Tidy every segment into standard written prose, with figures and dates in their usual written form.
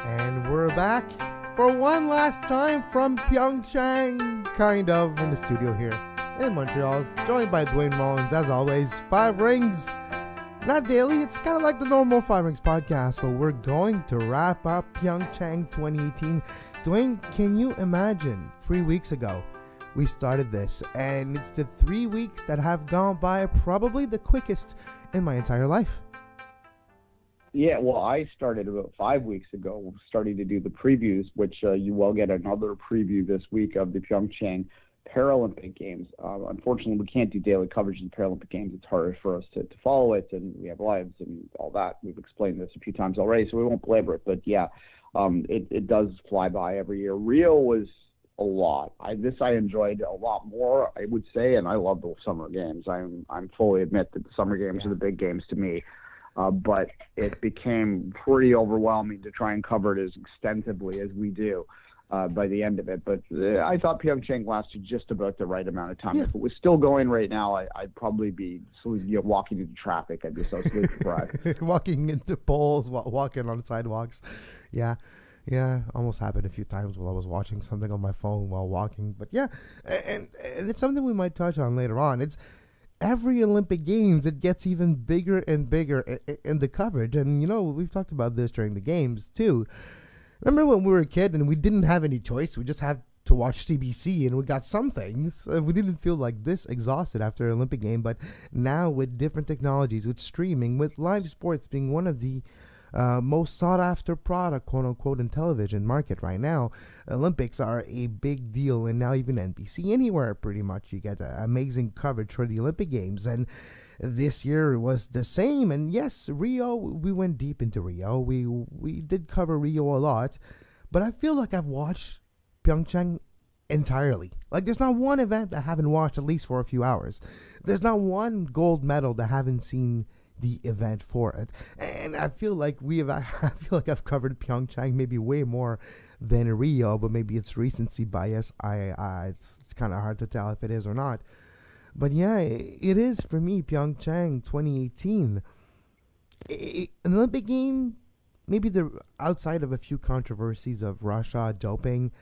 And we're back for one last time from PyeongChang, kind of, in the studio here in Montreal, joined by Duane Rollins, as always. 5 Rings, not daily, it's kind of like the normal 5 Rings podcast, but we're going to wrap up PyeongChang 2018. Duane, can you imagine 3 weeks ago we started this, and it's the 3 weeks that have gone by probably the quickest in my entire life. Yeah, well, I started about 5 weeks ago, starting to do the previews, which you will get another preview this week of the PyeongChang Paralympic Games. Unfortunately, we can't do daily coverage of the Paralympic Games. It's harder for us to follow it, and we have lives and all that. We've explained this a few times already, so we won't belabor it. But yeah, it does fly by every year. Rio was a lot. I enjoyed a lot more, I would say, and I love the summer games. I'm fully admit that the summer games are the big games to me. But it became pretty overwhelming to try and cover it as extensively as we do by the end of it. But I thought PyeongChang lasted just about the right amount of time. Yeah. If it was still going right now, I'd probably be walking into traffic. I'd be so sleep deprived. Walking into poles, walking on sidewalks. Yeah, almost happened a few times while I was watching something on my phone while walking. But yeah, and it's something we might touch on later on. It's every Olympic Games, it gets even bigger and bigger in the coverage. And, we've talked about this during the games, too. Remember when we were a kid and we didn't have any choice? We just had to watch CBC and we got some things. We didn't feel like this exhausted after an Olympic game. But now with different technologies, with streaming, with live sports being one of the most sought-after product, quote-unquote, in television market right now, Olympics are a big deal, and now even NBC, anywhere pretty much, you get amazing coverage for the Olympic Games, and this year it was the same. And yes, Rio, we went deep into Rio. We did cover Rio a lot, but I feel like I've watched PyeongChang entirely. Like, there's not one event that I haven't watched at least for a few hours. There's not one gold medal that I haven't seen the event for it. And I feel like I've covered PyeongChang maybe way more than Rio, but maybe it's recency bias. It's kind of hard to tell if it is or not. But yeah, it is for me, PyeongChang 2018. An Olympic game, maybe outside of a few controversies of Russia doping,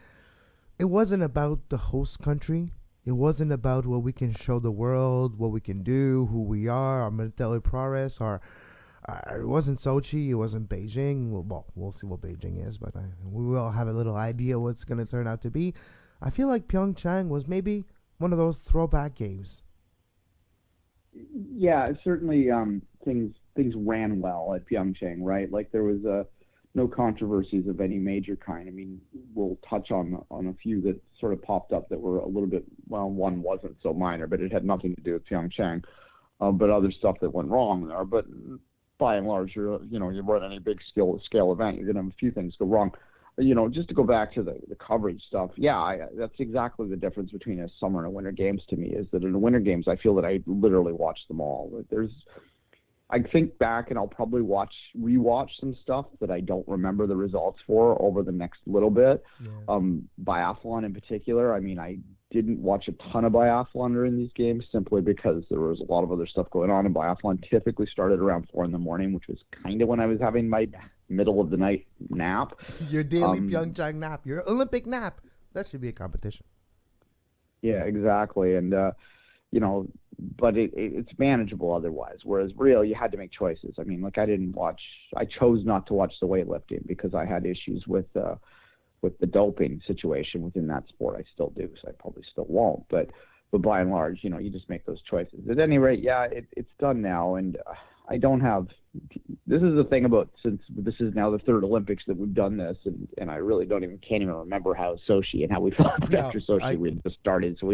it wasn't about the host country. It wasn't about what we can show the world, what we can do, who we are, our military prowess, or it wasn't Sochi, it wasn't Beijing. Well, we'll see what Beijing is, but we will have a little idea what's going to turn out to be. I feel like PyeongChang was maybe one of those throwback games. Yeah, certainly things ran well at PyeongChang, right? Like there was no controversies of any major kind. I mean, we'll touch on a few that sort of popped up that were a little bit, well, one wasn't so minor, but it had nothing to do with PyeongChang, but other stuff that went wrong there. But by and large, you run any big scale event, you're going to have a few things go wrong. Just to go back to the coverage stuff, that's exactly the difference between a summer and a winter games to me, is that in the winter games, I feel that I literally watch them all. I think back and I'll probably rewatch some stuff that I don't remember the results for over the next little bit. Yeah. Biathlon in particular. I mean, I didn't watch a ton of biathlon during these games simply because there was a lot of other stuff going on. And biathlon typically started around 4 a.m, which was kind of when I was having my middle of the night nap. Your daily PyeongChang nap, your Olympic nap. That should be a competition. Yeah, exactly. And, but it's manageable otherwise. Whereas Rio, you had to make choices. I mean, like I chose not to watch the weightlifting because I had issues with the doping situation within that sport. I still do, so I probably still won't. But by and large, you just make those choices. At any rate, it's done now, and I don't have. This is the thing about, since this is now the third Olympics that we've done this, and I really can't even remember how Sochi and how we felt after Sochi we had just started. So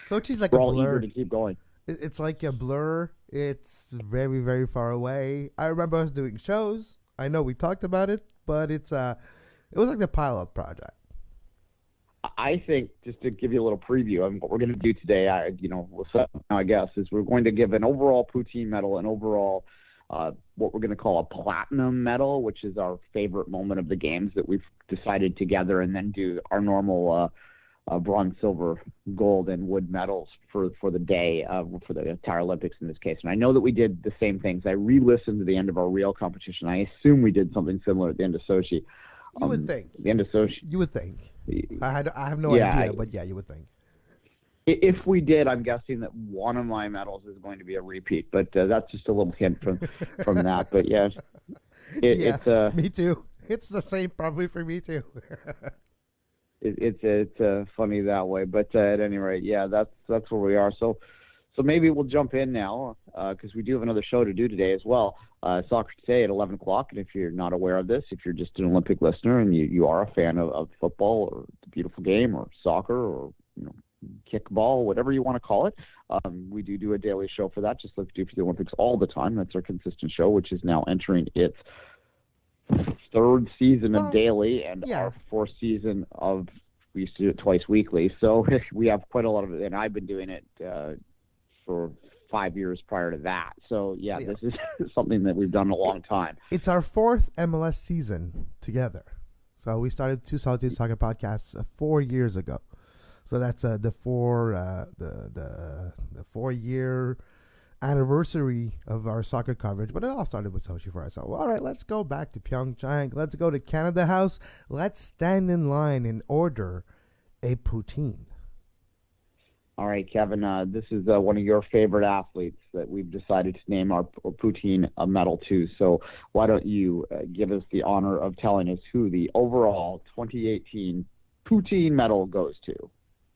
Sochi's like we're a all blur. eager to keep going. It's like a blur. It's very, very far away. I remember us doing shows. I know we talked about it, but it was like the pilot project. I think, just to give you a little preview, what we're going to do today, I guess, is we're going to give an overall poutine medal, an overall what we're going to call a platinum medal, which is our favorite moment of the games that we've decided together, and then do our normal bronze, silver, gold, and wood medals for the day, for the entire Olympics in this case. And I know that we did the same things. I re-listened to the end of our Rio competition. I assume we did something similar at the end of Sochi. You would think. The end of Sochi. You would think. I have no idea, but yeah, you would think. If we did, I'm guessing that one of my medals is going to be a repeat, but that's just a little hint from that. But yeah, it's me too. It's the same probably for me too. It's funny that way, but at any rate, yeah, that's where we are. So maybe we'll jump in now because we do have another show to do today as well. Soccer Today at 11 o'clock, and if you're not aware of this, if you're just an Olympic listener and you are a fan of football or the beautiful game or soccer or kickball, whatever you want to call it, we do a daily show for that, just like we do for the Olympics all the time. That's our consistent show, which is now entering its third season of daily and our fourth season of, we used to do it twice weekly, so we have quite a lot of it, and I've been doing it for 5 years prior to that. So this is something that we've done a long time. It's our fourth MLS season together. So we started Two Solitude Soccer Podcasts 4 years ago. So that's the 4-year anniversary of our soccer coverage, but it all started with Sochi for us. So, all right, let's go back to PyeongChang. Let's go to Canada House. Let's stand in line and order a poutine. All right, Kevin, this is one of your favorite athletes that we've decided to name our poutine medal to. So why don't you give us the honor of telling us who the overall 2018 poutine medal goes to?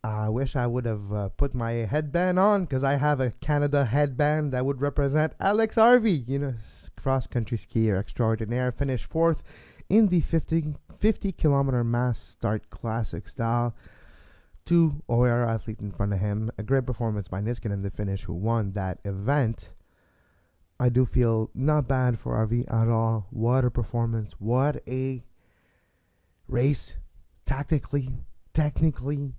I wish I would have put my headband on, because I have a Canada headband that would represent Alex Harvey, cross-country skier extraordinaire, finished fourth in the 50-kilometer mass start classic style. 2 OER athletes in front of him. A great performance by Niskin in the finish, who won that event. I do feel not bad for Harvey at all. What a performance. What a race. Tactically, technically,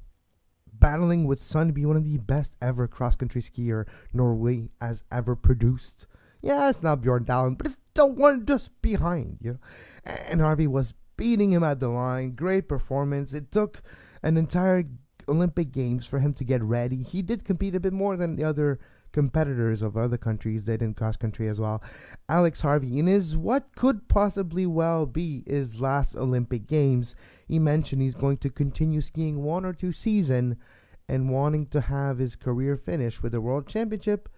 battling with Sun to be one of the best ever cross-country skier Norway has ever produced. Yeah, it's not Bjorn Dahlen, but it's the one just behind, And Harvey was beating him at the line. Great performance. It took an entire Olympic Games for him to get ready. He did compete a bit more than the other competitors of other countries did in cross-country as well. Alex Harvey, in his what could possibly well be his last Olympic Games, he mentioned he's going to continue skiing 1 or 2 seasons and wanting to have his career finish with the World Championship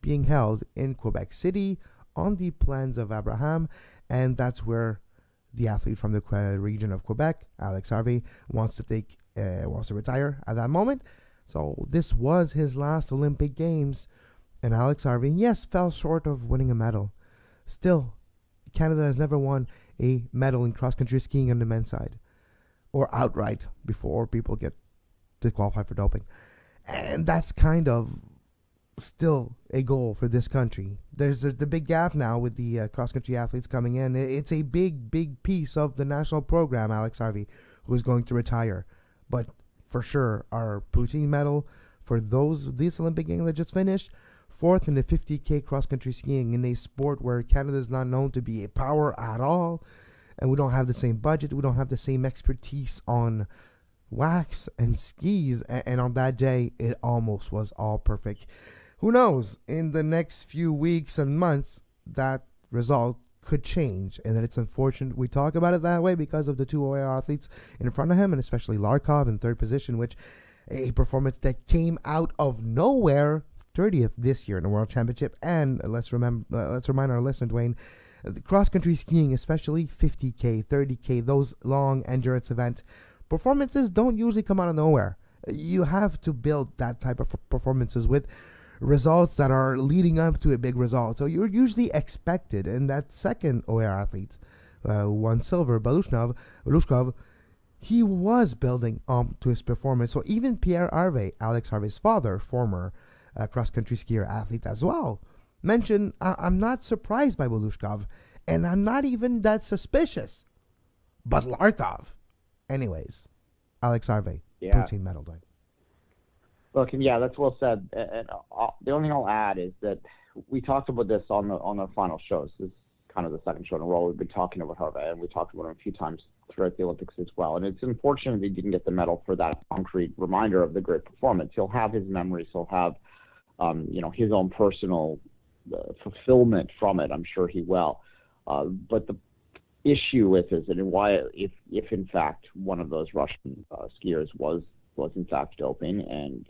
being held in Quebec City on the plans of Abraham, and that's where the athlete from the region of Quebec, Alex Harvey, wants to retire at that moment. So this was his last Olympic Games, and Alex Harvey, yes, fell short of winning a medal. Still, Canada has never won a medal in cross-country skiing on the men's side, or outright, before people get to qualify for doping. And that's kind of still a goal for this country. There's the big gap now with the cross-country athletes coming in. It's a big piece of the national program, Alex Harvey, who is going to retire. But for sure, our poutine medal for these Olympic Games that just finished, 4th in the 50K cross-country skiing in a sport where Canada is not known to be a power at all, and we don't have the same budget, we don't have the same expertise on wax and skis, and on that day, it almost was all perfect. Who knows, in the next few weeks and months, that result could change, and then it's unfortunate we talk about it that way because of the 2 OER athletes in front of him, and especially Larkov in 3rd position, which a performance that came out of nowhere, 30th this year in the World Championship. And let's remind our listener, Duane, the cross-country skiing, especially 50K, 30K, those long endurance event performances don't usually come out of nowhere. You have to build that type of performances with results that are leading up to a big result. So you're usually expected, and that second OER athlete won silver, Belushkov, he was building to his performance. So even Pierre Harvey, Alex Harvey's father, former cross-country skier athlete as well, mentioned, I'm not surprised by Belushkov, and I'm not even that suspicious. But Larkov. Anyways, Alex Harvey, poutine medal, Dwayne. Look, and yeah, that's well said. And the only thing I'll add is that we talked about this on the final shows. This is kind of the second show in a row. We've been talking about Harvey, and we talked about him a few times throughout the Olympics as well. And it's unfortunate he didn't get the medal for that concrete reminder of the great performance. He'll have his memories. He'll have, his own personal fulfillment from it. I'm sure he will. But the issue with it, and why, if in fact one of those Russian skiers was in fact doping, and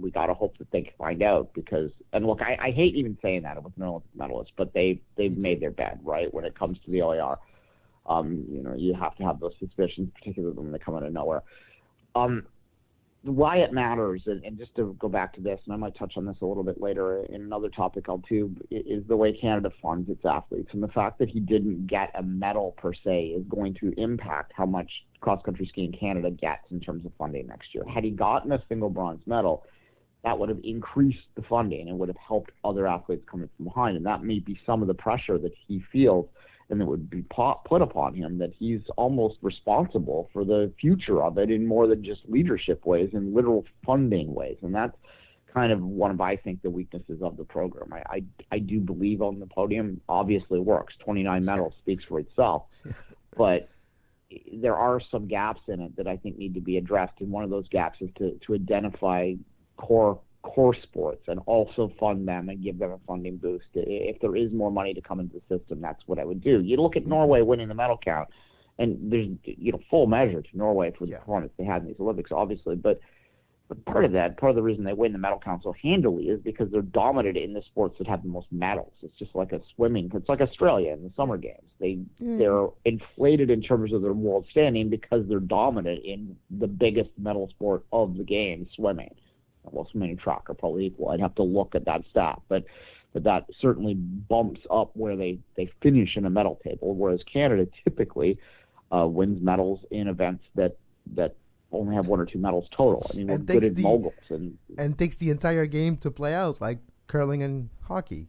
we got to hope that they can find out, because, and look, I hate even saying that with an Olympic medalist, but they've made their bed, right, when it comes to the OER. You have to have those suspicions, particularly when they come out of nowhere. Why it matters, and just to go back to this, and I might touch on this a little bit later in another topic I'll too, is the way Canada funds its athletes. And the fact that he didn't get a medal per se is going to impact how much cross-country skiing Canada gets in terms of funding next year. Had he gotten a single bronze medal, that would have increased the funding and would have helped other athletes coming from behind. And that may be some of the pressure that he feels and that would be put upon him, that he's almost responsible for the future of it in more than just leadership ways, in literal funding ways. And that's kind of one of, I think, the weaknesses of the program. I do believe on the podium obviously works. 29 medals speaks for itself. But there are some gaps in it that I think need to be addressed. And one of those gaps is to identify core sports and also fund them and give them a funding boost. If there is more money to come into the system, that's what I would do. You look at Norway winning the medal count, and there's full measure to Norway for the performance they had in these Olympics, obviously. But part of the reason they win the medal count so handily is because they're dominant in the sports that have the most medals. It's just like it's like Australia in the Summer Games. They're inflated in terms of their world standing because they're dominant in the biggest medal sport of the game, swimming. Well, swimming and track are probably equal. I'd have to look at that stat, but that certainly bumps up where they finish in a medal table, whereas Canada typically wins medals in events that only have one or two medals total. I mean, we're good at moguls. And takes the entire game to play out, like curling and hockey.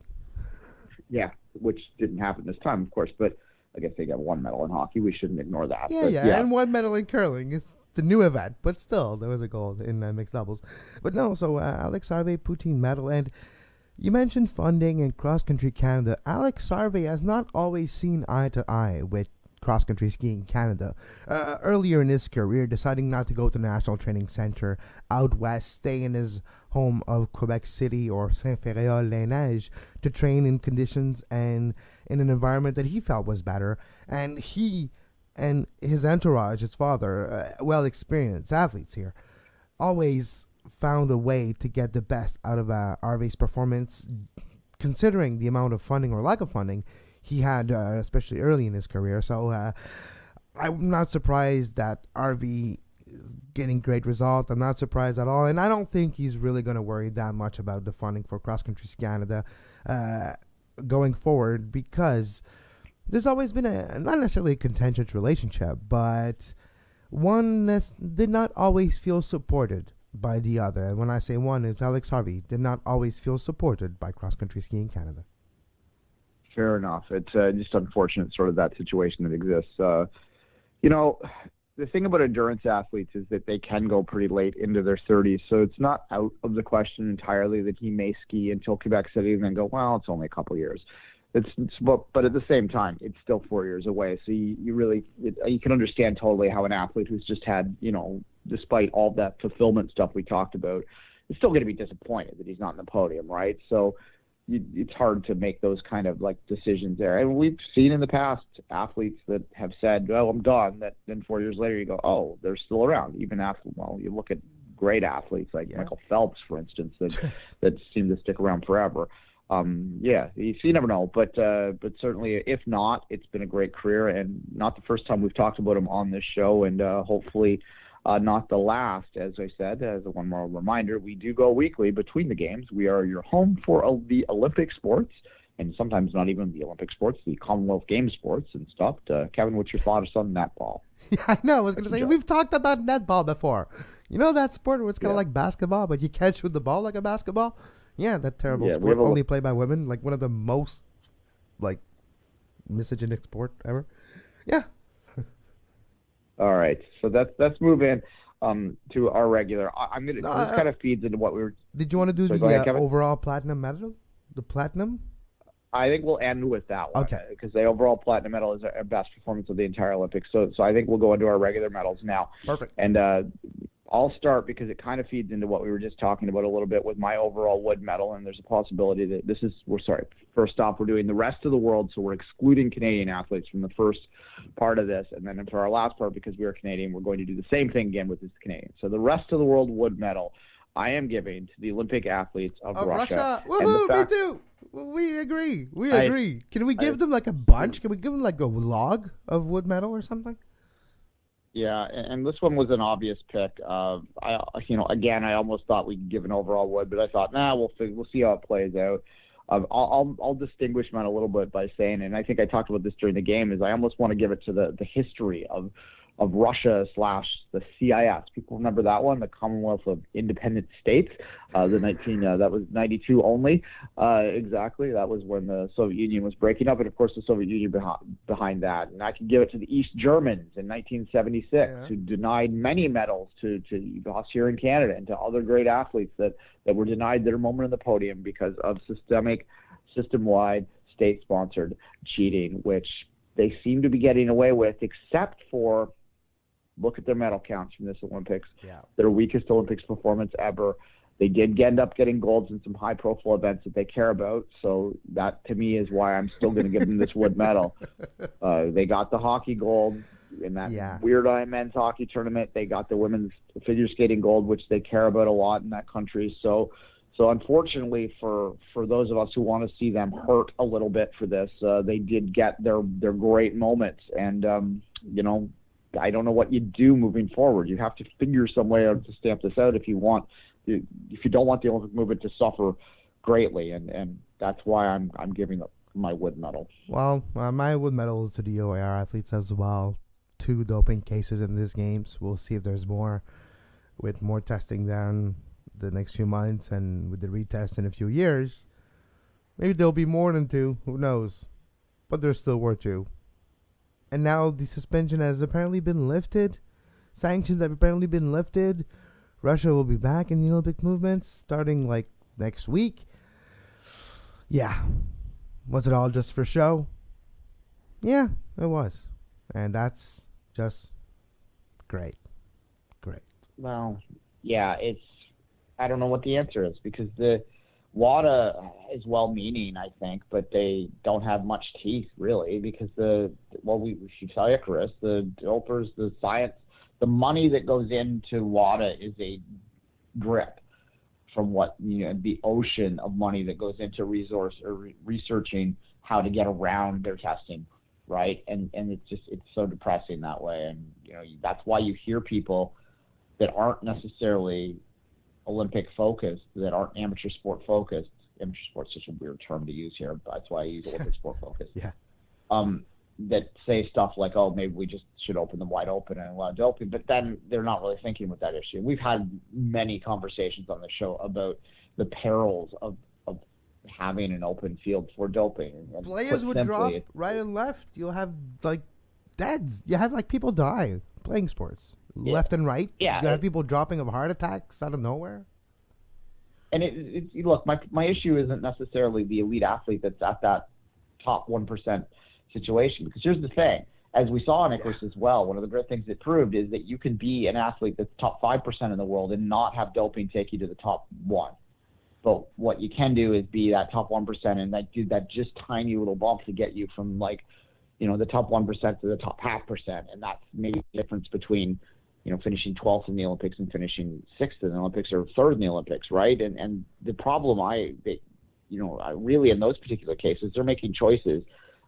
Yeah, which didn't happen this time, of course, but I guess they got one medal in hockey. We shouldn't ignore that. Yeah, and one medal in curling. It's the new event, but still, there was a gold in mixed doubles. But no, so Alex Sarve, Poutine medal, and you mentioned funding in cross-country Canada. Alex Sarve has not always seen eye to eye with cross-country skiing Canada. Earlier in his career, deciding not to go to the National Training Center out west, stay in his home of Quebec City or Saint-Féréol-les-Neiges to train in conditions and in an environment that he felt was better. And he and his entourage, his father, well-experienced athletes here, always found a way to get the best out of Arve's performance, considering the amount of funding or lack of funding he had, especially early in his career. So I'm not surprised that Arve is getting great results. I'm not surprised at all. And I don't think he's really going to worry that much about the funding for Cross Country Canada going forward, because there's always been not necessarily a contentious relationship, but one that did not always feel supported by the other. And when I say one, it's Alex Harvey did not always feel supported by Cross Country Skiing Canada. Fair enough. It's just unfortunate, sort of that situation that exists. The thing about endurance athletes is that they can go pretty late into their 30s, so it's not out of the question entirely that he may ski until Quebec City and then go, well, it's only a couple years. But at the same time, it's still 4 years away. So you can understand totally how an athlete who's just had, despite all that fulfillment stuff we talked about, is still going to be disappointed that he's not in the podium, right? So it's hard to make those kind of decisions there. And we've seen in the past athletes that have said, well, I'm done. That then 4 years later you go, oh, they're still around. Even after, you look at great athletes like Michael Phelps, for instance, that seem to stick around forever. You never know, but certainly, if not, it's been a great career, and not the first time we've talked about him on this show, and hopefully not the last. As I said, as a one more reminder, we do go weekly between the games. We are your home for the Olympic sports, and sometimes not even the Olympic sports, the Commonwealth Games sports and stuff. Kevin, what's your thoughts on netball? Yeah, I know. I was going to say, we've talked about netball before. You know that sport where it's kind of like basketball, but you catch with the ball like a basketball? Yeah, that terrible sport only played by women, like one of the most misogynic sport ever. Yeah. All right, so let's move in to our regular. I'm gonna this kind of feeds into what we were. Did you want to do the overall platinum medal? The platinum? I think we'll end with that one. Okay. Because the overall platinum medal is our best performance of the entire Olympics. So I think we'll go into our regular medals now. Perfect. And I'll start because it kind of feeds into what we were just talking about a little bit with my overall wood medal. And there's a possibility that first off, we're doing the rest of the world. So we're excluding Canadian athletes from the first part of this. And then for our last part, because we are Canadian, we're going to do the same thing again with this Canadian. So the rest of the world wood medal I am giving to the Olympic athletes of Russia. Woohoo, me too. We agree. We agree. Can we give them like a bunch? Can we give them like a log of wood medal or something? Yeah, and this one was an obvious pick. Again, I almost thought we could give an overall wood, but I thought, we'll see how it plays out. I'll distinguish mine a little bit by saying, and I think I talked about this during the game, is I almost want to give it to the history of Russia / the CIS. People remember that one, the Commonwealth of Independent States, that was 92 only. Exactly. That was when the Soviet Union was breaking up, and of course the Soviet Union behind that. And I can give it to the East Germans in 1976, who denied many medals to us here in Canada and to other great athletes that were denied their moment on the podium because of system-wide, state-sponsored cheating, which they seem to be getting away with, except for look at their medal counts from this Olympics. Yeah. Their weakest Olympics performance ever. They did end up getting golds in some high-profile events that they care about. So that, to me, is why I'm still going to give them this wood medal. They got the hockey gold in that Weird Eye men's hockey tournament. They got the women's figure skating gold, which they care about a lot in that country. So unfortunately for those of us who want to see them hurt a little bit for this, they did get their great moments. And, I don't know what you do moving forward. You have to figure some way out to stamp this out if you don't want the Olympic movement to suffer greatly. And that's why I'm giving my wood medal. Well, my wood medal is to the OAR athletes as well. 2 doping cases in these games. We'll see if there's more with more testing done the next few months, and with the retest in a few years, maybe there'll be more than 2. Who knows? But there still were 2. And now the suspension has apparently been lifted. Sanctions have apparently been lifted. Russia will be back in the Olympic movements starting like next week. Yeah. Was it all just for show? Yeah, it was. And that's just great. Great. Well, yeah, I don't know what the answer is, because the WADA is well-meaning, I think, but they don't have much teeth, really, because we should tell you, Chris, the dopers, the science, the money that goes into WADA is a drip from the ocean of money that goes into researching how to get around their testing, right? And it's so depressing that way. And, that's why you hear people that aren't necessarily Olympic focused, that aren't amateur sport focused. Amateur sport's such a weird term to use here, but that's why I use Olympic sport focused. Yeah. That say stuff like, oh, maybe we just should open them wide open and allow doping, but then they're not really thinking with that issue. We've had many conversations on the show about the perils of having an open field for doping. And players would drop right and left. You'll have like deaths. You have like people die playing sports. Left and right. Yeah, you have people dropping of heart attacks out of nowhere. And look, my issue isn't necessarily the elite athlete that's at that top 1% situation, because here's the thing, as we saw in Icarus as well, one of the great things it proved is that you can be an athlete that's top 5% in the world and not have doping take you to the top 1. But what you can do is be that top 1% and do that just tiny little bump to get you from the top 1% to the top 0.5%. And that's maybe the difference between finishing 12th in the Olympics and finishing 6th in the Olympics or 3rd in the Olympics, right? And the problem really in those particular cases, they're making choices,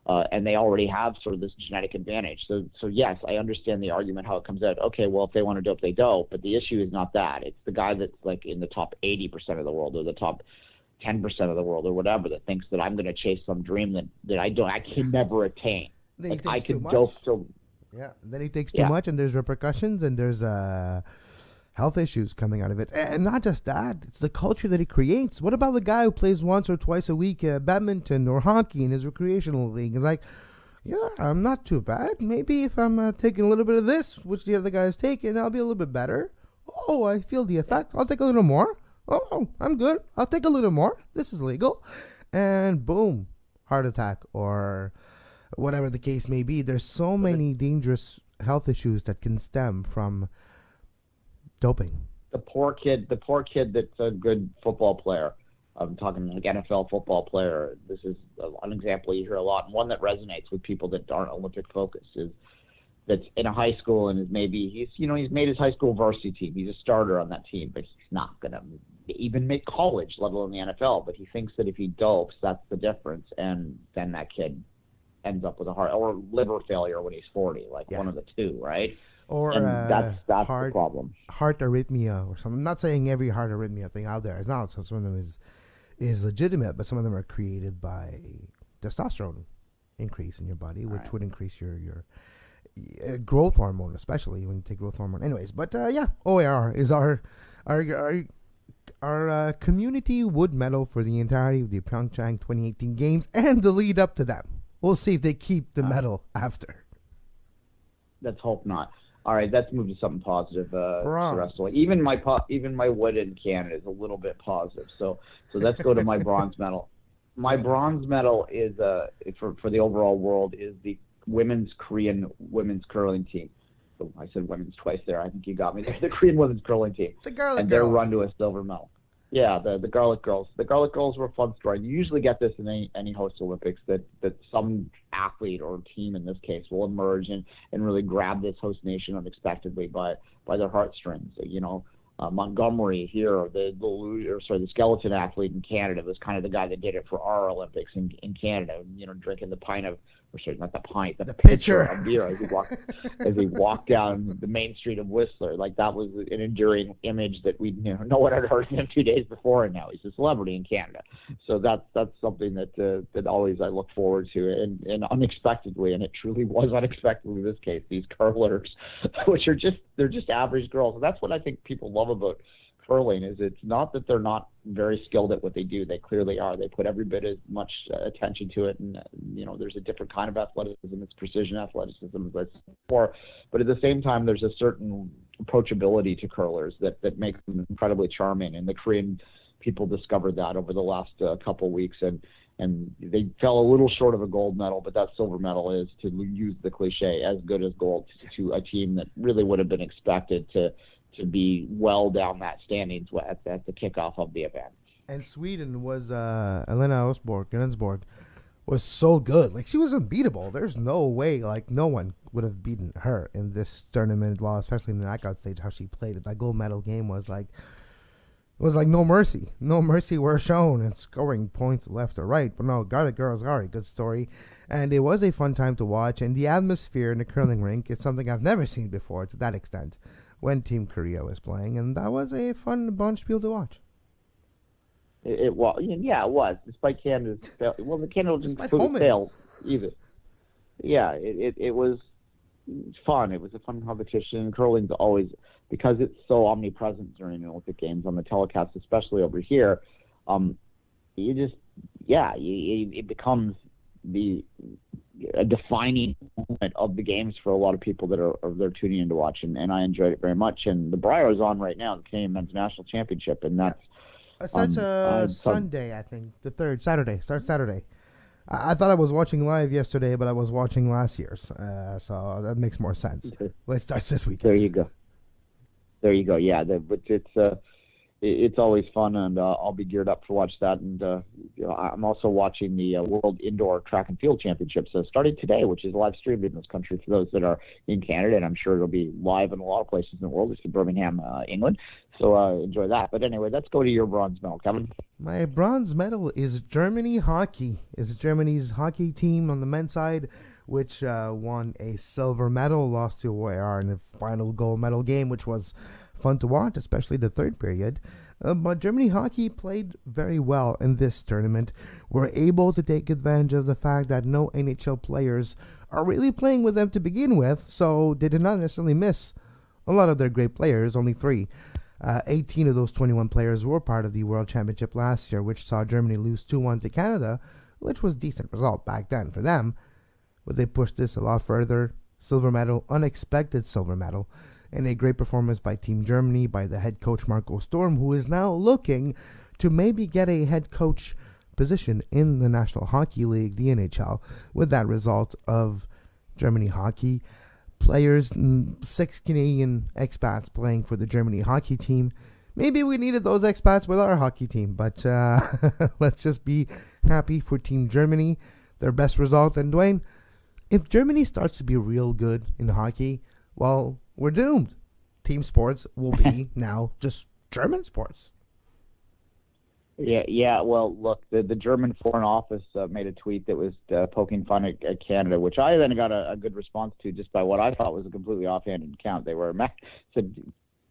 and they already have sort of this genetic advantage. So yes, I understand the argument how it comes out. Okay, well, if they want to dope, they dope. But the issue is not that. It's the guy that's like in the top 80% of the world or the top 10% of the world or whatever that thinks that I'm going to chase some dream that I can never attain. Like I could dope so. Yeah, then he takes too much, and there's repercussions, and there's health issues coming out of it. And not just that, it's the culture that he creates. What about the guy who plays once or twice a week badminton or hockey in his recreational league? It's like, yeah, I'm not too bad. Maybe if I'm taking a little bit of this, which the other guy is taking, I'll be a little bit better. Oh, I feel the effect. I'll take a little more. Oh, I'm good. I'll take a little more. This is legal. And boom, heart attack or whatever the case may be. There's so many dangerous health issues that can stem from doping. The poor kid that's a good football player. I'm talking like NFL football player. This is an example you hear a lot, and one that resonates with people that aren't Olympic focused, is that's in a high school and he's made his high school varsity team. He's a starter on that team, but he's not going to even make college, let alone the NFL. But he thinks that if he dopes, that's the difference, and then that kid ends up with a heart or liver failure when he's 40, one of the two, right? Or that's the problem. Heart arrhythmia or something. I'm not saying every heart arrhythmia thing out there is not. So some of them is legitimate, but some of them are created by testosterone increase in your body, which would increase your growth hormone, especially when you take growth hormone. Anyways, but OAR is our community wood medal for the entirety of the PyeongChang 2018 games and the lead up to them. We'll see if they keep the medal after. Let's hope not. All right, let's move to something positive. Bronze. Even my wood in Canada is a little bit positive. So let's go to my bronze medal. My bronze medal is for the overall world is the Korean women's curling team. So I said women's twice there. I think you got me there. The Korean women's curling team. The Garlic and Girls. their run to a silver medal. Yeah, the Garlic Girls. The Garlic Girls were a fun story. You usually get this in any host Olympics that some athlete or team in this case will emerge and really grab this host nation unexpectedly by their heartstrings. Montgomery here, the skeleton athlete in Canada was kind of the guy that did it for our Olympics in Canada. Drinking the pitcher of beer as he walked down the main street of Whistler. Like, that was an enduring image that no one had heard of him 2 days before, and now he's a celebrity in Canada. So that's something that always I look forward to, and unexpectedly, and it truly was unexpectedly in this case, these curlers, which they're just average girls, and that's what I think people love about curling. Is it's not that they're not very skilled at what they do. They clearly are. They put every bit as much attention to it, and there's a different kind of athleticism. It's precision athleticism, as I said before. But at the same time, there's a certain approachability to curlers that makes them incredibly charming, and the Korean people discovered that over the last couple weeks, and they fell a little short of a gold medal, but that silver medal is, to use the cliche, as good as gold to a team that really would have been expected to be well down that standings at the kickoff of the event. And Sweden was Elena Osborg was so good. Like, she was unbeatable. There's no way, no one would have beaten her in this tournament, especially in the knockout stage, how she played it. That gold medal game was like no mercy. No mercy were shown and scoring points left or right. But no, Garlic Girls are a good story. And it was a fun time to watch. And the atmosphere in the curling rink is something I've never seen before to that extent, when Team Korea was playing, and that was a fun bunch of people to watch. It was, it was. Despite Canada's the Canada didn't fail either. Yeah, it was fun. It was a fun competition. Curling's always, because it's so omnipresent during the Olympic Games on the telecast, especially over here. It becomes a defining moment of the games for a lot of people that they're tuning in to watch, and I enjoyed it very much. And the Briar is on right now, the Canadian Men's National Championship, and that's starts Sunday, I think, the 3rd Saturday. Starts Saturday. I thought I was watching live yesterday, but I was watching last year's, so that makes more sense. Well, it starts this weekend. There you go. Yeah, but it's always fun, and I'll be geared up to watch that. And I'm also watching the World Indoor Track and Field Championships starting today, which is live streamed in this country for those that are in Canada, and I'm sure it'll be live in a lot of places in the world. It's in Birmingham, England. So enjoy that. But anyway, let's go to your bronze medal, Kevin. My bronze medal is Germany hockey. It's Germany's hockey team on the men's side, which won a silver medal, lost to OAR in the final gold medal game, which was fun to watch, especially the third period. But Germany hockey played very well in this tournament. Were able to take advantage of the fact that no NHL players are really playing with them to begin with, so they did not necessarily miss a lot of their great players, only 3. 18 of those 21 players were part of the World Championship last year, which saw Germany lose 2-1 to Canada, which was a decent result back then for them. But they pushed this a lot further. Silver medal, unexpected silver medal, and a great performance by Team Germany, by the head coach Marco Sturm, who is now looking to maybe get a head coach position in the National Hockey League, the NHL, with that result of Germany hockey. Players, 6 Canadian expats playing for the Germany hockey team. Maybe we needed those expats with our hockey team, but let's just be happy for Team Germany, their best result. And Duane, if Germany starts to be real good in hockey, well, we're doomed. Team sports will be now just German sports. Yeah. Well, look, the German Foreign Office made a tweet that was poking fun at Canada, which I then got a good response to just by what I thought was a completely offhanded account. They said,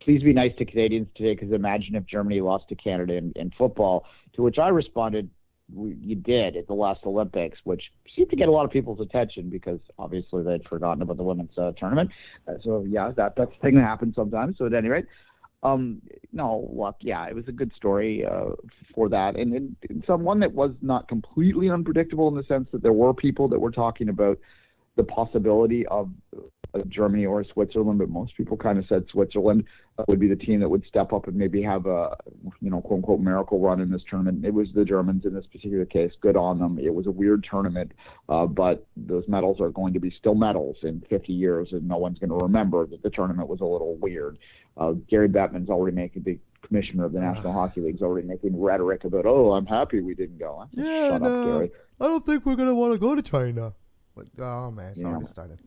please be nice to Canadians today, because imagine if Germany lost to Canada in football. To which I responded, you did at the last Olympics, which seemed to get a lot of people's attention because obviously they'd forgotten about the women's tournament. So yeah, that's a thing that happens sometimes. So at any rate, no, look, yeah, it was a good story for that, and one that was not completely unpredictable in the sense that there were people that were talking about the possibility of Germany or Switzerland, but most people kind of said Switzerland would be the team that would step up and maybe have a, quote unquote, miracle run in this tournament. It was the Germans in this particular case. Good on them. It was a weird tournament, but those medals are going to be still medals in 50 years, and no one's going to remember that the tournament was a little weird. Gary Bettman's already making the commissioner of the National Hockey League is already making rhetoric about, I'm happy we didn't go. Shut up, Gary. I don't think we're going to want to go to China. Like, oh man, it's already started.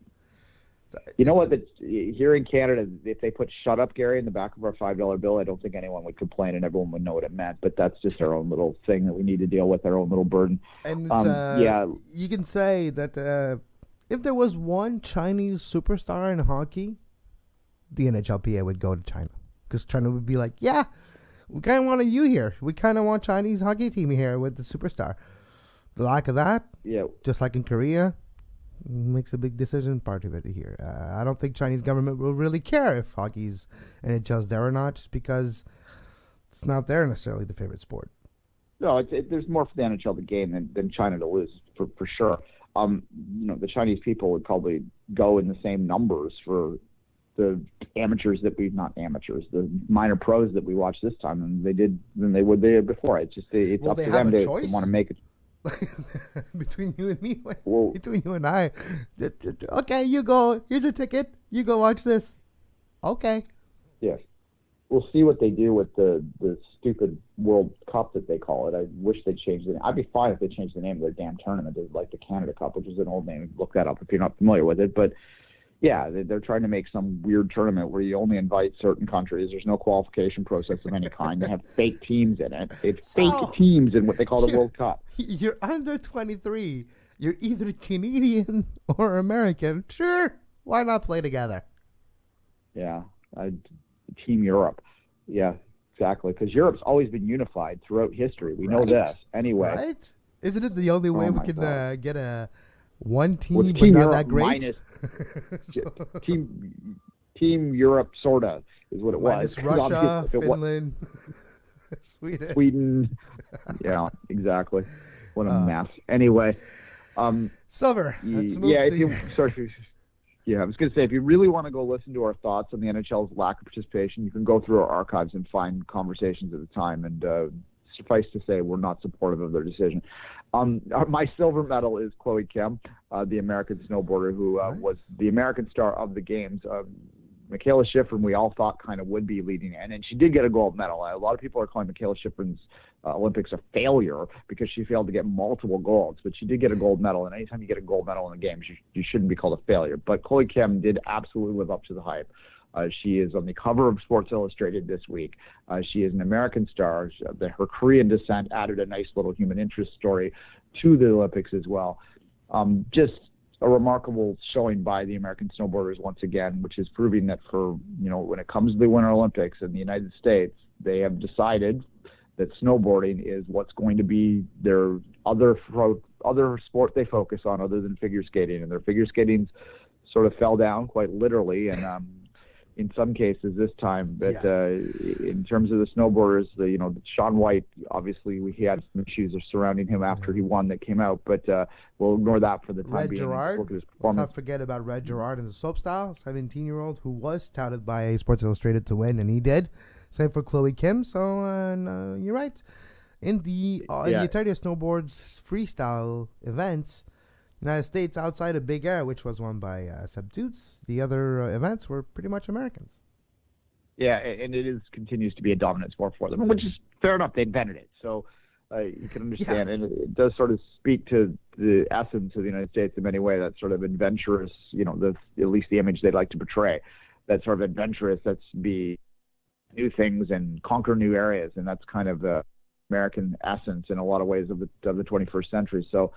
You know what? Here in Canada, if they put "Shut up, Gary" in the back of our $5 bill, I don't think anyone would complain, and everyone would know what it meant. But that's just our own little thing that we need to deal with, our own little burden. And you can say that if there was one Chinese superstar in hockey, the NHLPA would go to China, because China would be like, "Yeah, we kind of want you here. We kind of want Chinese hockey team here with the superstar." The lack of that, just like in Korea, makes a big decision part of it here. I don't think Chinese government will really care if hockey's NHL's there or not, just because it's not there necessarily the favorite sport. No, there's more for the NHL to gain than China to lose, for sure. The Chinese people would probably go in the same numbers for the amateurs the minor pros that we watched this time, than they would before. It's just it's up to them to want to make it. Between you and me, between you and I, okay, you go. Here's a ticket. You go watch this. Okay. Yes. We'll see what they do with the stupid World Cup that they call it. I wish they'd change the name. I'd be fine if they changed the name of their damn tournament to like the Canada Cup, which is an old name. Look that up if you're not familiar with it. But yeah, they're trying to make some weird tournament where you only invite certain countries. There's no qualification process of any kind. They have fake teams in it. It's fake teams in what they call the World Cup. You're under 23. You're either Canadian or American. Sure, why not play together? Yeah, Team Europe. Yeah, exactly. Because Europe's always been unified throughout history. We know this. Anyway. Right? Isn't it the only way we can get a one team, well, but Team not Europe that great? Minus Team Europe, sorta, is what it minus was. Russia, Finland, Sweden. Yeah, exactly. What a mess. Anyway, Silver. Let's move I was going to say, if you really want to go listen to our thoughts on the NHL's lack of participation, you can go through our archives and find conversations at the time. And suffice to say, we're not supportive of their decision. My silver medal is Chloe Kim, the American snowboarder who was the American star of the games. Michaela Schifrin, we all thought kind of would be leading in, and she did get a gold medal. A lot of people are calling Michaela Schifrin's Olympics a failure because she failed to get multiple golds, but she did get a gold medal, and anytime you get a gold medal in the games, you shouldn't be called a failure. But Chloe Kim did absolutely live up to the hype. She is on the cover of Sports Illustrated this week. She is an American star. Her Korean descent added a nice little human interest story to the Olympics as well. Just a remarkable showing by the American snowboarders once again, which is proving that when it comes to the Winter Olympics in the United States, they have decided that snowboarding is what's going to be their other sport they focus on other than figure skating. And their figure skating sort of fell down quite literally, and in some cases this time. But in terms of the snowboarders, Shaun White, obviously he had some issues surrounding him after he won that came out, but we'll ignore that for the time being. Let's not forget about Red Gerard in the slopestyle, 17-year-old who was touted by Sports Illustrated to win, and he did. Same for Chloe Kim. So you're right. in the entirety of snowboard's freestyle events, United States outside of Big Air, which was won by Substitutes, the other events were pretty much Americans. Yeah, and it continues to be a dominant sport for them, which is fair enough. They invented it, so you can understand. Yeah. And it does sort of speak to the essence of the United States in many ways. That sort of adventurous, at least the image they'd like to portray. That sort of adventurous, let's be new things and conquer new areas, and that's kind of the American essence in a lot of ways of the 21st century. So,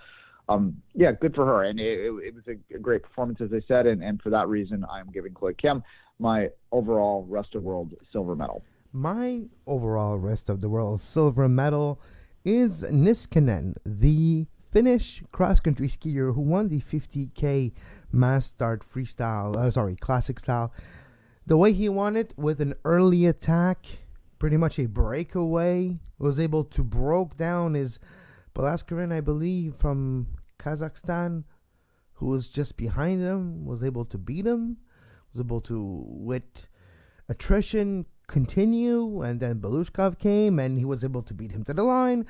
good for her, and it was a great performance, as I said, and for that reason, I'm giving Chloe Kim my overall rest of the world silver medal. My overall rest of the world silver medal is Niskanen, the Finnish cross-country skier who won the 50K mass start freestyle, classic style. The way he won it, with an early attack, pretty much a breakaway, was able to broke down his Balaskarin, I believe, from Kazakhstan, who was just behind him, was able to beat him, was able to, with attrition, continue, and then Belushkov came, and he was able to beat him to the line.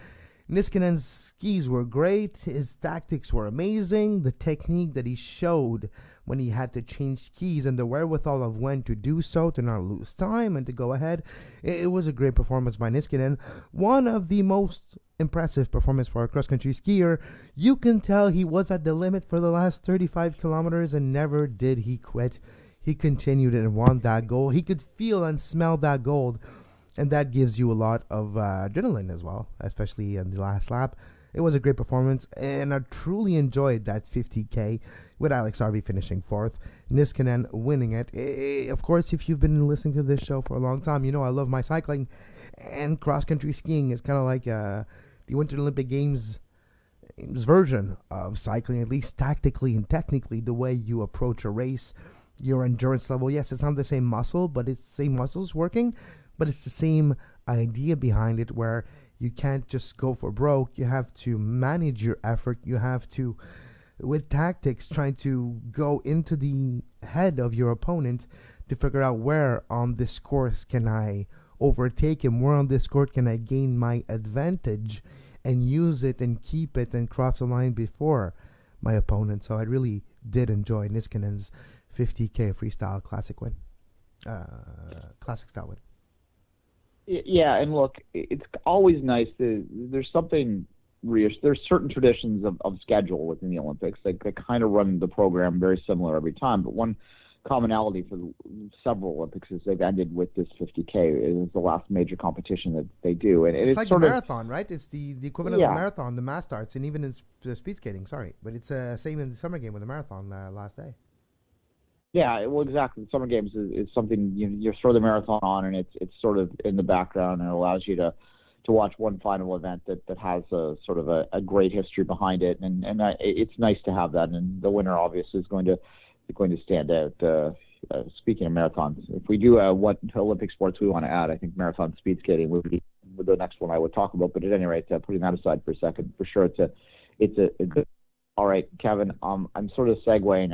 Niskanen's skis were great. His tactics were amazing. The technique that he showed when he had to change skis and the wherewithal of when to do so, to not lose time and to go ahead. It was a great performance by Niskanen. One of the most impressive performance for a cross-country skier. You can tell he was at the limit for the last 35 kilometers and never did he quit. He continued and won that goal. He could feel and smell that gold, and that gives you a lot of adrenaline as well, especially in the last lap. It was a great performance, and I truly enjoyed that 50K with Alex Harvey finishing fourth, Niskanen winning it. Of course, if you've been listening to this show for a long time, you know I love my cycling, and cross-country skiing is kind of like the Winter Olympic Games version of cycling, at least tactically and technically, the way you approach a race, your endurance level. Yes, it's not the same muscle, but it's the same muscles working, but it's the same idea behind it, where you can't just go for broke. You have to manage your effort. You have to, with tactics, trying to go into the head of your opponent to figure out where on this course can I overtake him, where on this course can I gain my advantage and use it and keep it and cross the line before my opponent. So I really did enjoy Niskanen's 50K freestyle classic win. Classic style win. Yeah, and look, it's always nice there's something there's certain traditions of schedule within the Olympics. They kind of run the program very similar every time, but one commonality for several Olympics is they've ended with this 50K. It is the last major competition that they do, and it's like a marathon, right? It's the equivalent of a marathon, the mass starts, and even in speed skating. But it's same in the summer game with the marathon last day. Yeah, well, exactly. The Summer Games is something you throw the marathon on, and it's sort of in the background, and it allows you to watch one final event that has a sort of a great history behind it, and it's nice to have that. And the winner obviously is going to stand out. Speaking of marathons, if we do what Olympic sports we want to add, I think marathon speed skating would be the next one I would talk about. But at any rate, putting that aside for a second, for sure it's a good. All right, Kevin, I'm sort of segueing.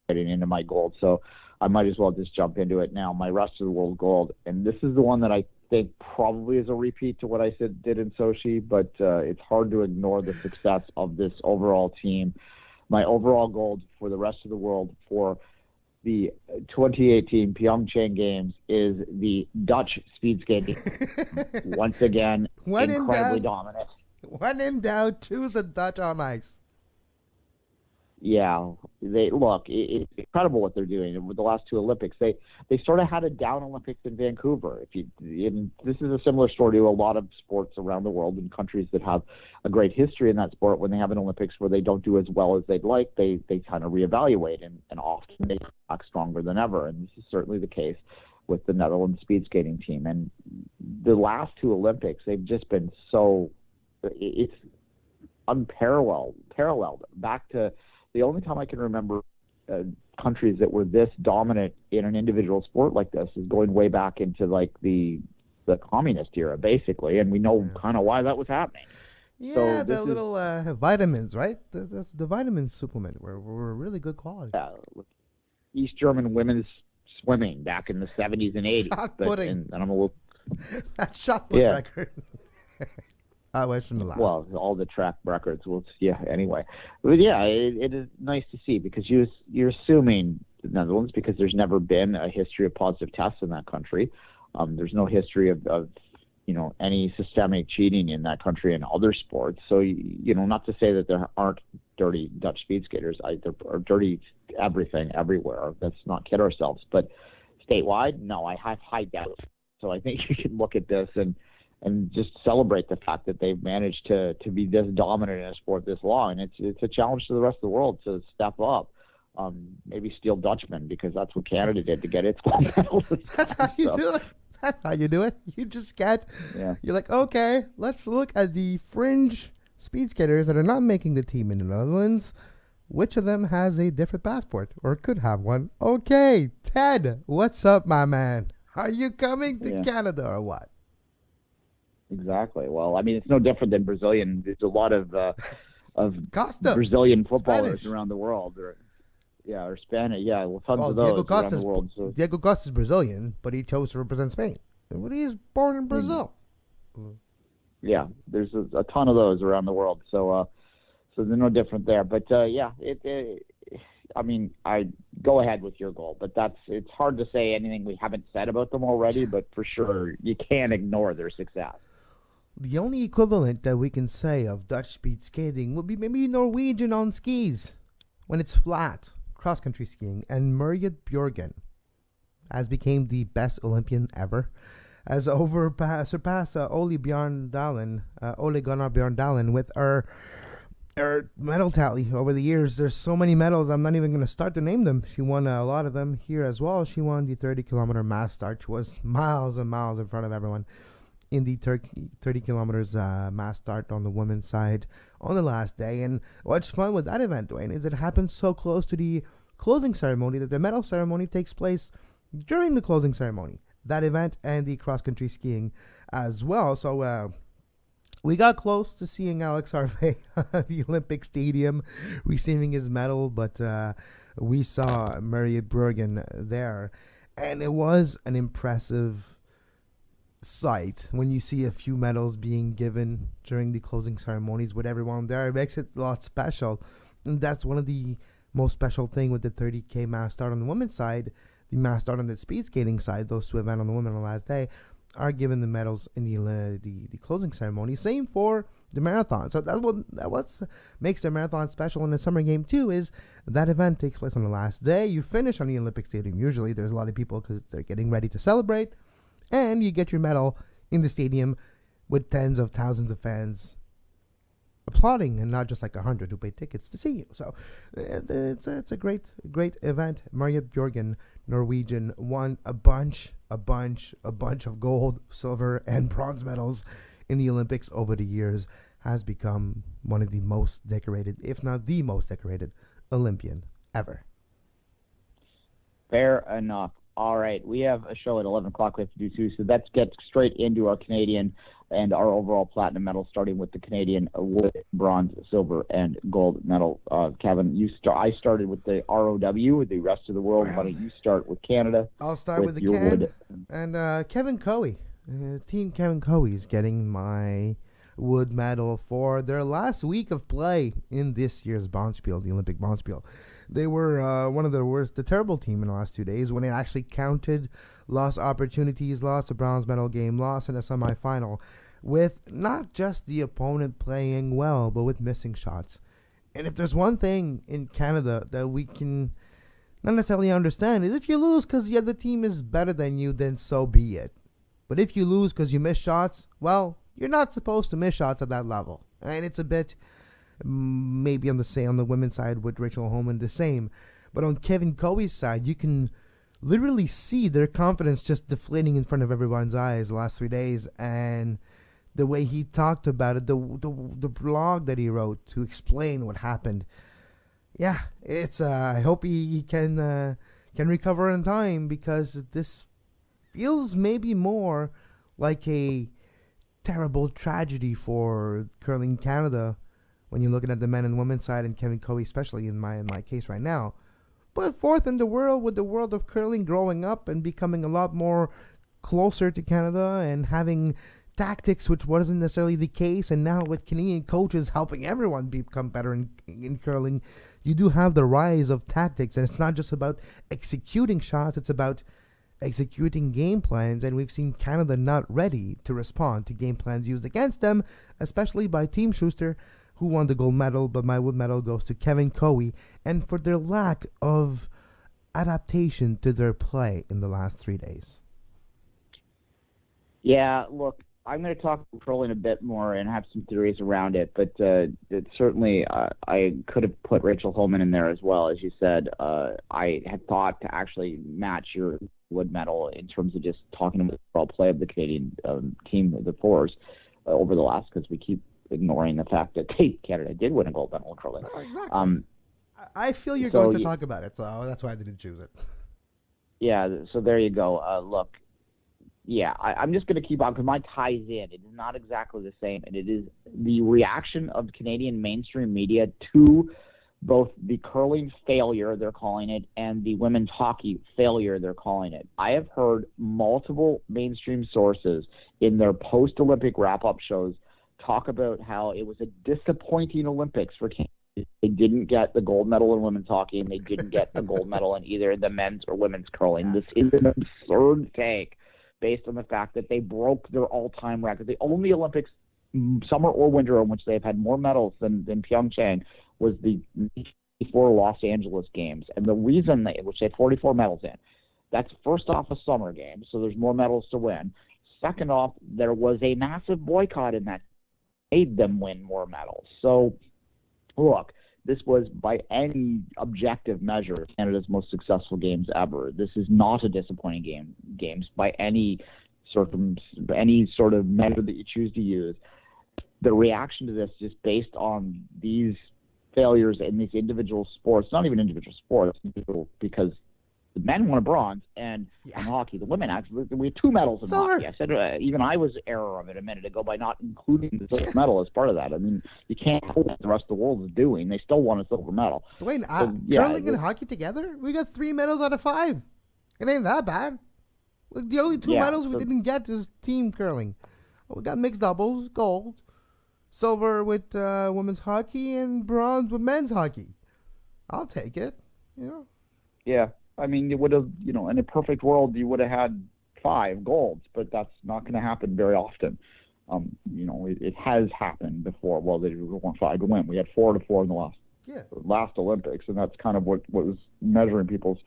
Into my gold, so I might as well just jump into it now. My rest of the world gold, and this is the one that I think probably is a repeat to what I did in Sochi, but it's hard to ignore the success of this overall team. My overall gold for the rest of the world for the 2018 PyeongChang Games is the Dutch speed skating. Once again, incredibly dominant. When in doubt, choose the Dutch on ice. Yeah, it's incredible what they're doing with the last two Olympics. They sort of had a down Olympics in Vancouver. This is a similar story to a lot of sports around the world in countries that have a great history in that sport. When they have an Olympics where they don't do as well as they'd like, they kind of reevaluate, and often they come back stronger than ever. And this is certainly the case with the Netherlands speed skating team. And the last two Olympics, they've just been it's unparalleled. Back to the only time I can remember countries that were this dominant in an individual sport like this is going way back into like the communist era, basically, and we know kind of why that was happening. Yeah, so the little vitamins, right? The vitamin supplement were really good quality. East German women's swimming back in the 70s and 80s. Shot putting. And I'm a little... That shot put record. I shouldn't laugh. Well, all the track records. Well, yeah. Anyway, but yeah, it is nice to see because you're assuming the Netherlands because there's never been a history of positive tests in that country. There's no history of any systemic cheating in that country in other sports. So not to say that there aren't dirty Dutch speed skaters. There are dirty everything everywhere. Let's not kid ourselves. But statewide, no, I have high doubts. So I think you can look at this and just celebrate the fact that they've managed to be this dominant in a sport this long. And it's a challenge to the rest of the world to step up. Maybe steal Dutchmen because that's what Canada did to get its gold medal. That's how you do it. That's how you do it. You just get, You're like, okay, let's look at the fringe speed skaters that are not making the team in the Netherlands. Which of them has a different passport or could have one? Okay, Ted, what's up, my man? Are you coming to Canada or what? Exactly. Well, I mean, it's no different than Brazilian. There's a lot of Costa, Brazilian footballers Spanish. Around the world. Or Spanish. Yeah, well, tons of those around the world. So. Diego Costa is Brazilian, but he chose to represent Spain. But he is born in Brazil. Yeah, there's a ton of those around the world. So they're no different there. But I mean, I go ahead with your goal, but it's hard to say anything we haven't said about them already. But for sure, you can't ignore their success. The only equivalent that we can say of Dutch speed skating would be maybe Norwegian on skis when it's flat, cross-country skiing, and Merritt Bjørgen has became the best Olympian ever, has surpassed Ole Gunnar Bjørndalen with our medal tally over the years. There's so many medals, I'm not even going to start to name them. She won a lot of them here as well. She won the 30-kilometer mass start. She was miles and miles in front of everyone in the 30 kilometers mass start on the women's side on the last day. And what's fun with that event, Duane, is it happens so close to the closing ceremony that the medal ceremony takes place during the closing ceremony. That event and the cross-country skiing as well. So we got close to seeing Alex Harvey at the Olympic Stadium receiving his medal, but we saw Merritt Bjørgen there. And it was an impressive sight when you see a few medals being given during the closing ceremonies with everyone there. It makes it a lot special, and that's one of the most special thing with the 30K mass start on the women's side, the mass start on the speed skating side. Those two events on the women on the last day are given the medals in the closing ceremony. Same for the marathon. So that's what makes the marathon special in the summer game too, is that event takes place on the last day. You finish on the Olympic Stadium. Usually there's a lot of people because they're getting ready to celebrate. And you get your medal in the stadium with tens of thousands of fans applauding, and not just like 100 who paid tickets to see you. So it's a great event. Merritt Bjørgen, Norwegian, won a bunch of gold, silver, and bronze medals in the Olympics over the years. Has become one of the most decorated, if not the most decorated, Olympian ever. Fair enough. All right, we have a show at 11 o'clock we have to do too, so let's get straight into our Canadian and our overall platinum medal, starting with the Canadian with bronze, silver, and gold medal. Kevin, I started with the ROW, with the rest of the world. Why don't you start with Canada? I'll start with the Can. And Kevin Coe. Team Kevin Coe is getting my wood medal for their last week of play in this year's Bonspiel, the Olympic Bonspiel. They were one of the terrible team in the last 2 days when it actually counted. Lost opportunities, lost a bronze medal game, lost in a semifinal, with not just the opponent playing well, but with missing shots. And if there's one thing in Canada that we can not necessarily understand, is if you lose because the other team is better than you, then so be it. But if you lose because you miss shots, well, you're not supposed to miss shots at that level. And it's a bit maybe on the women's side with Rachel Holman the same. But on Kevin Coe's side, you can literally see their confidence just deflating in front of everyone's eyes the last 3 days. And the way he talked about it, the blog that he wrote to explain what happened. Yeah, it's I hope he can recover in time, because this feels maybe more like a terrible tragedy for curling Canada when you're looking at the men and women's side, and Kevin Coe especially in my case right now. But fourth in the world, with the world of curling growing up and becoming a lot more closer to Canada and having tactics, which wasn't necessarily the case. And now with Canadian coaches helping everyone become better in curling, you do have the rise of tactics. And it's not just about executing shots, it's about executing game plans. And we've seen Canada not ready to respond to game plans used against them, especially by Team Schuster, who won the gold medal. But my wood medal goes to Kevin Coey, and for their lack of adaptation to their play in the last 3 days. Yeah, look, I'm going to talk curling a bit more and have some theories around it, but it certainly I could have put Rachel Holman in there as well. As you said, I had thought to actually match your wood medal in terms of just talking about the overall play of the Canadian team, the fours, over the last, because we keep ignoring the fact that Canada did win a gold medal in curling. Oh, exactly. I feel you're going to talk about it, so that's why I didn't choose it. Yeah, so there you go. Look, yeah, I'm just going to keep on because mine ties in. It is not exactly the same, and it is the reaction of Canadian mainstream media to both the curling failure, they're calling it, and the women's hockey failure, they're calling it. I have heard multiple mainstream sources in their post-Olympic wrap-up shows talk about how it was a disappointing Olympics for Canada. They didn't get the gold medal in women's hockey, and they didn't get the gold medal in either the men's or women's curling. This is an absurd take based on the fact that they broke their all-time record. The only Olympics, summer or winter, in which they've had more medals than PyeongChang was the 44 Los Angeles games. And the reason which they had 44 medals in, that's first off a summer game, so there's more medals to win. Second off, there was a massive boycott in that made them win more medals. So, look, this was, by any objective measure, Canada's most successful games ever. This is not a disappointing games by any sort of measure that you choose to use. The reaction to this is based on these failures in these individual sports, not even individual sports, because the men won a bronze, and in hockey, the women actually, we had 2 medals in hockey. I said, even I was error of it a minute ago by not including the silver medal as part of that. I mean, you can't hold what the rest of the world is doing. They still won a silver medal. Duane, curling and hockey together, we got 3 medals out of 5. It ain't that bad. Look, the only 2 medals we didn't get is team curling. We got mixed doubles, gold, silver with women's hockey, and bronze with men's hockey. I'll take it. Yeah. I mean, it would have, in a perfect world, you would have had 5 golds, but that's not going to happen very often. It has happened before. Well, they weren't 5 to win. We had 4 to 4 in the last Olympics, and that's kind of what was measuring people's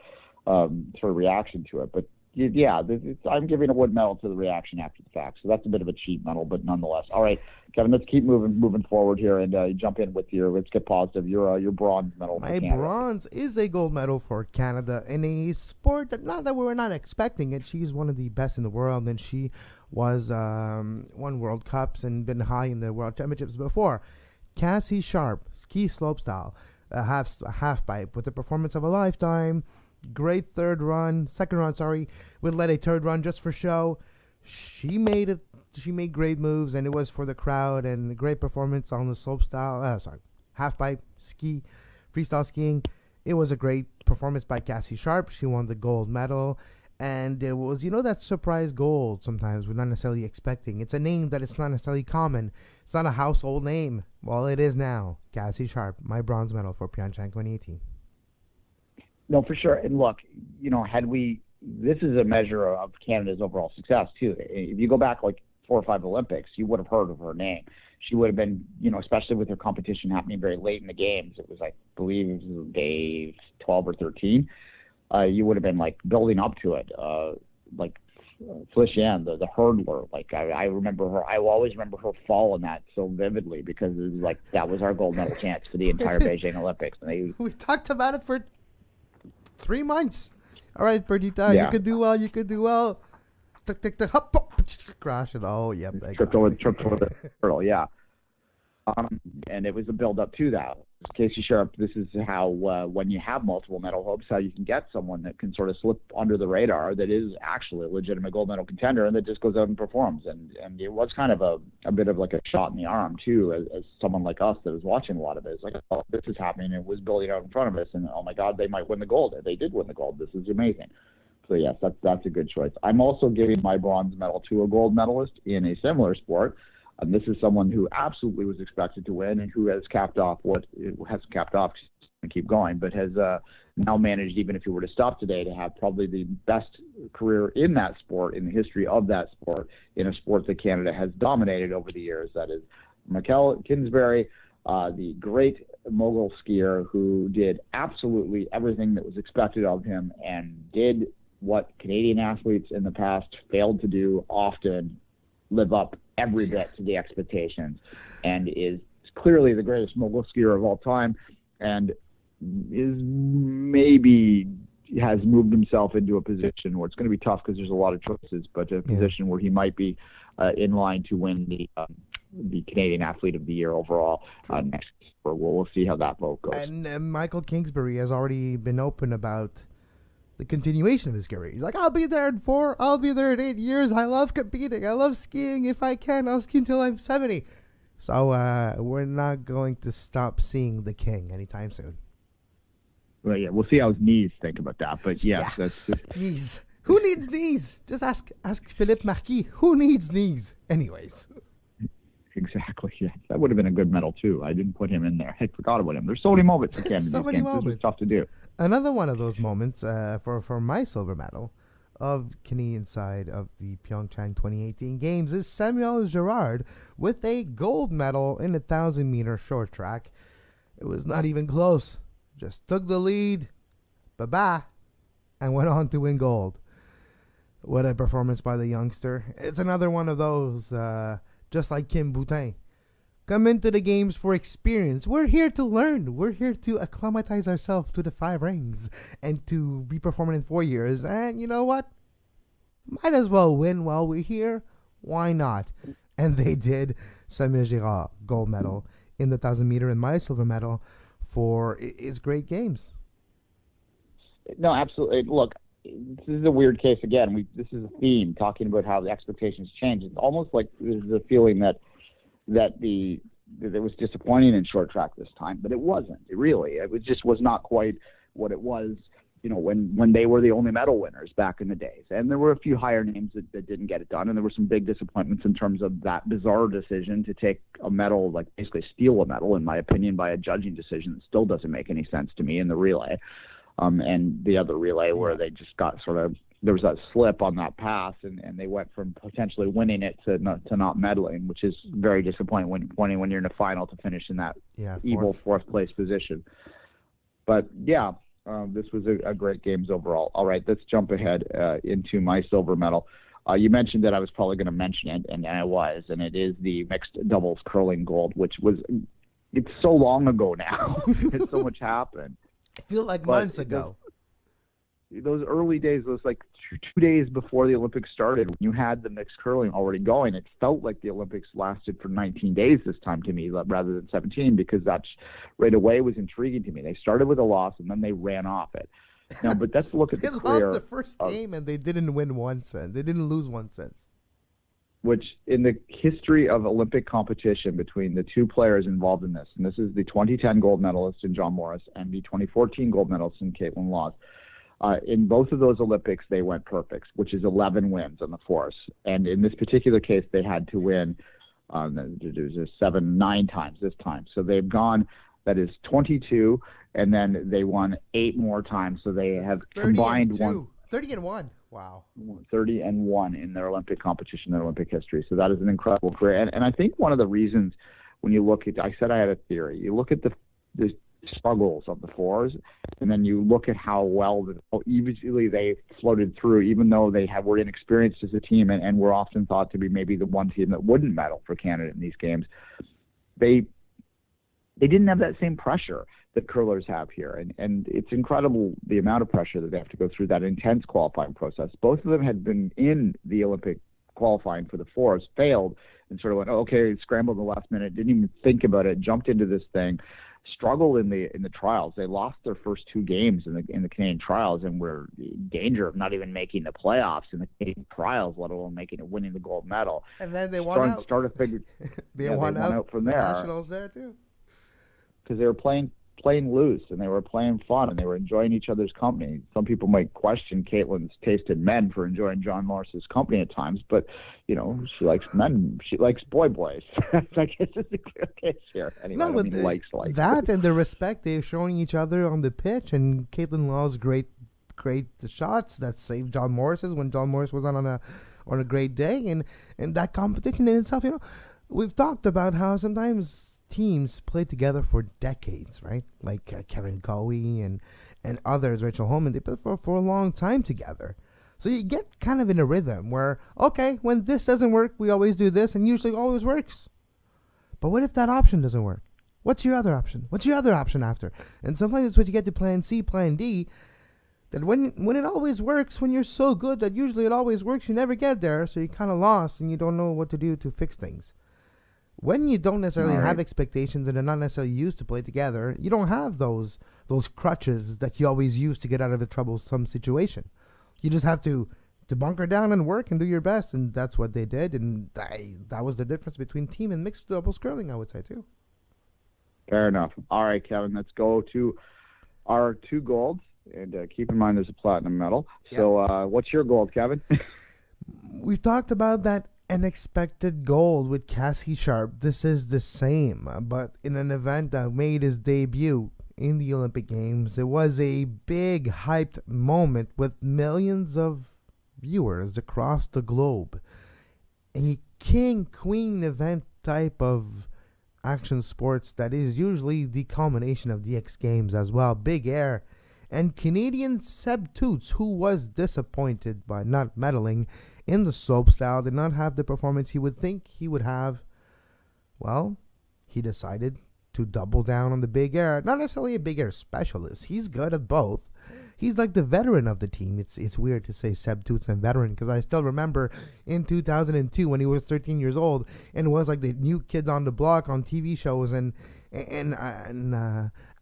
sort of reaction to it. But yeah, I'm giving a wood medal to the reaction after the fact. So that's a bit of a cheap medal, but nonetheless. All right, Kevin, let's keep moving forward here and jump in with let's get positive. Your bronze medal for Canada. My bronze is a gold medal for Canada in a sport that, not that we were not expecting it. She's one of the best in the world, and she was won World Cups and been high in the World Championships before. Cassie Sharp, ski slopestyle, half pipe with the performance of a lifetime. Great second run, would let a third run just for show. She made great moves, and it was for the crowd, and a great performance on the half pipe, ski, freestyle skiing. It was a great performance by Cassie Sharp. She won the gold medal, and it was, that surprise gold sometimes we're not necessarily expecting. It's a name that it's not necessarily common. It's not a household name. Well, it is now. Cassie Sharp, my bronze medal for PyeongChang 2018. No, for sure. And look, this is a measure of Canada's overall success, too. If you go back like 4 or 5 Olympics, you would have heard of her name. She would have been, especially with her competition happening very late in the games. It was, I believe, it was day 12 or 13. You would have been, building up to it. Feliciane, the hurdler. I remember her. I will always remember her fall in that so vividly because it was that was our gold medal chance for the entire Beijing Olympics. And we talked about it for 3 months. All right, Perdita, you could do well. Crash it. Oh, yep. Tripped over the hurdle, yeah. And it was a build-up to that. Casey Sharp, this is how, when you have multiple medal hopes, how you can get someone that can sort of slip under the radar that is actually a legitimate gold medal contender and that just goes out and performs. And it was kind of a bit of a shot in the arm, too, as someone like us that was watching a lot of it. It's this is happening. It was building out in front of us, and, oh, my God, they might win the gold. They did win the gold. This is amazing. So yes, that's a good choice. I'm also giving my bronze medal to a gold medalist in a similar sport. This is someone who absolutely was expected to win and who has capped off hasn't capped off and keep going, but has now managed, even if he were to stop today, to have probably the best career in that sport, in the history of that sport, in a sport that Canada has dominated over the years. That is Michael Kingsbury, the great mogul skier who did absolutely everything that was expected of him and did what Canadian athletes in the past failed to do often, live up every bit to the expectations, and is clearly the greatest mogul skier of all time, and has moved himself into a position where it's going to be tough because there's a lot of choices, but a position where he might be in line to win the Canadian Athlete of the Year overall next year. We'll see how that vote goes. And Michael Kingsbury has already been open about the continuation of his career. He's like, I'll be there in 4, I'll be there in 8 years. I love competing. I love skiing. If I can, I'll ski until I'm 70. So we're not going to stop seeing the king anytime soon. Well, yeah, we'll see how his knees think about that. But yes, that's knees. Who needs knees? Just ask Philippe Marquis. Who needs knees? Anyways. Exactly. Yeah, that would have been a good medal too. I didn't put him in there. I forgot about him. There's so many moments again. So many moments. This is tough to do. Another one of those moments for my silver medal of Canadian side of the PyeongChang 2018 Games is Samuel Girard with a gold medal in the 1,000-meter short track. It was not even close. Just took the lead, bye-bye, and went on to win gold. What a performance by the youngster. It's another one of those, just like Kim Boutin. Come into the games for experience. We're here to learn. We're here to acclimatize ourselves to the 5 rings and to be performing in 4 years. And you know what? Might as well win while we're here. Why not? And they did. Samuel Girard, gold medal in the 1,000-meter, and my silver medal for his great games. No, absolutely. Look, this is a weird case again. This is a theme, talking about how the expectations change. It's almost like there's a feeling that it was disappointing in short track this time, but it wasn't. It just was not quite what it was, when they were the only medal winners back in the days. And there were a few higher names that didn't get it done, and there were some big disappointments in terms of that bizarre decision to take a medal, like basically steal a medal, in my opinion, by a judging decision that still doesn't make any sense to me in the relay. And the other relay where they just got there was that slip on that pass, and they went from potentially winning it to not medaling, which is very disappointing when you're in the final to finish in that evil fourth place position. But yeah, this was a great games overall. All right, let's jump ahead into my silver medal. You mentioned that I was probably going to mention it, and I was, and it is the mixed doubles curling gold, it's so long ago now. It's so much happened. I feel like months ago. Those early days, those like 2 days before the Olympics started, when you had the mixed curling already going, it felt like the Olympics lasted for 19 days this time to me rather than 17, because that right away was intriguing to me. They started with a loss and then they ran off it. Now, but let's look at the career. They lost the first game and they didn't win 1 cent. They didn't lose 1 cent. Which, in the history of Olympic competition between the two players involved in this, and this is the 2010 gold medalist in John Morris and the 2014 gold medalist in Caitlin Laws. In both of those Olympics, they went perfect, which is 11 wins on the force. And in this particular case, they had to win 9 times this time. So they've gone, that is 22, and then they won 8 more times. So they have combined 30 and 1. Wow. 30 and 1 in their Olympic competition, their Olympic history. So that is an incredible career. And I think one of the reasons when you look at, I said I had a theory, you look at the struggles of the fours, and then you look at how easily they floated through, even though they were inexperienced as a team and were often thought to be maybe the one team that wouldn't medal for Canada in these games. They didn't have that same pressure that curlers have here, and it's incredible the amount of pressure that they have to go through, that intense qualifying process. Both of them had been in the Olympic qualifying for the fours, failed, and sort of went, okay, scrambled in the last minute, didn't even think about it, jumped into this thing. Struggled in the trials. They lost their first 2 games in the Canadian trials and were in danger of not even making the playoffs in the Canadian trials, let alone winning the gold medal. And then they won out. Started figure. They won out from the there. Nationals there too. Because they were playing playing loose, and they were playing fun, and they were enjoying each other's company. Some people might question Caitlin's taste in men for enjoying John Morris's company at times, but, you know, she likes men. She likes boys. I guess it's a clear case here. Anyway, No, but likes. That and the respect they're showing each other on the pitch, and Caitlin Law's great shots that saved John Morris's when John Morris was on a great day, and that competition in itself, you know, we've talked about how sometimes teams play together for decades, right? Like Kevin Cowie and others, Rachel Holman, they play for a long time together. So you get kind of in a rhythm where, okay, when this doesn't work, we always do this, and usually always works. But what if that option doesn't work? What's your other option? What's your other option after? And sometimes it's what you get to plan C, plan D, that when it always works, when you're so good that usually it always works, you never get there, so you're kind of lost and you don't know what to do to fix things. When you don't necessarily have expectations and are not necessarily used to play together, you don't have those crutches that you always use to get out of a troublesome situation. You just have to bunker down and work and do your best, and that's what they did, and that was the difference between team and mixed doubles curling, I would say, too. Fair enough. All right, Kevin, let's go to our 2 golds, and keep in mind there's a platinum medal. Yep. So what's your gold, Kevin? We've talked about that unexpected gold with Cassie Sharp. This is the same, but in an event that made his debut in the Olympic Games. It was a big hyped moment with millions of viewers across the globe. A king-queen event type of action sports that is usually the culmination of the X Games as well. Big air. And Canadian Seb Toots, who was disappointed by not medaling in the slopestyle, did not have the performance he would think he would have. Well, he decided to double down on the big air. Not necessarily a big air specialist. He's good at both. He's like the veteran of the team. It's weird to say Seb Toots and veteran, because I still remember in 2002 when he was 13 years old and was like the new kid on the block on TV shows and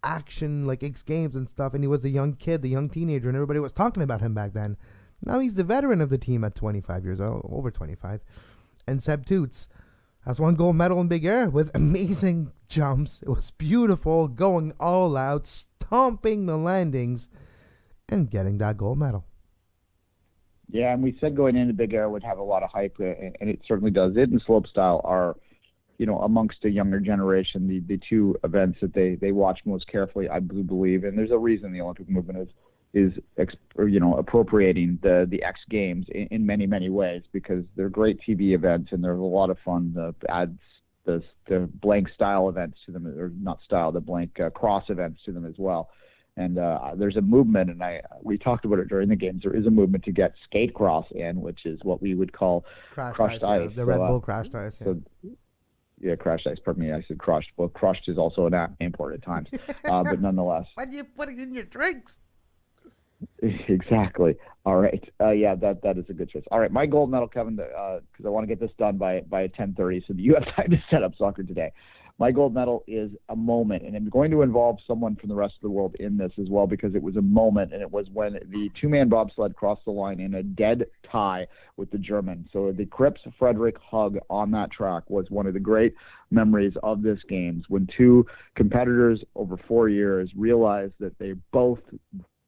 action like X Games and stuff, and he was the young kid, the young teenager, and everybody was talking about him back then. Now he's the veteran of the team at 25 years old, over 25. And Seb Toots has won gold medal in big air with amazing jumps. It was beautiful, going all out, stomping the landings, and getting that gold medal. Yeah, and we said going into big air would have a lot of hype, and it certainly does. It and slopestyle are, you know, amongst the younger generation, the two events that they watch most carefully, I do believe. And there's a reason the Olympic movement is appropriating the X Games in many, many ways, because they're great TV events and they're a lot of fun. Adds the blank style events to them, or not style, the blank cross events to them as well. And there's a movement, and we talked about it during the games. There is a movement to get skate cross in, which is what we would call crushed ice. Yeah, the Red Bull crushed ice. Yeah. Yeah, crushed ice. Pardon me, I said crushed. Well, crushed is also an apt word at times, but nonetheless. Why do you put it in your drinks? Exactly. All right. Yeah, that is a good choice. All right, my gold medal, Kevin, because I want to get this done by 10:30, so you have time to set up soccer today. My gold medal is a moment, and I'm going to involve someone from the rest of the world in this as well, because it was a moment, and it was when the two-man bobsled crossed the line in a dead tie with the German. So the Cripps-Frederick hug on that track was one of the great memories of this games, when two competitors over 4 years realized that they both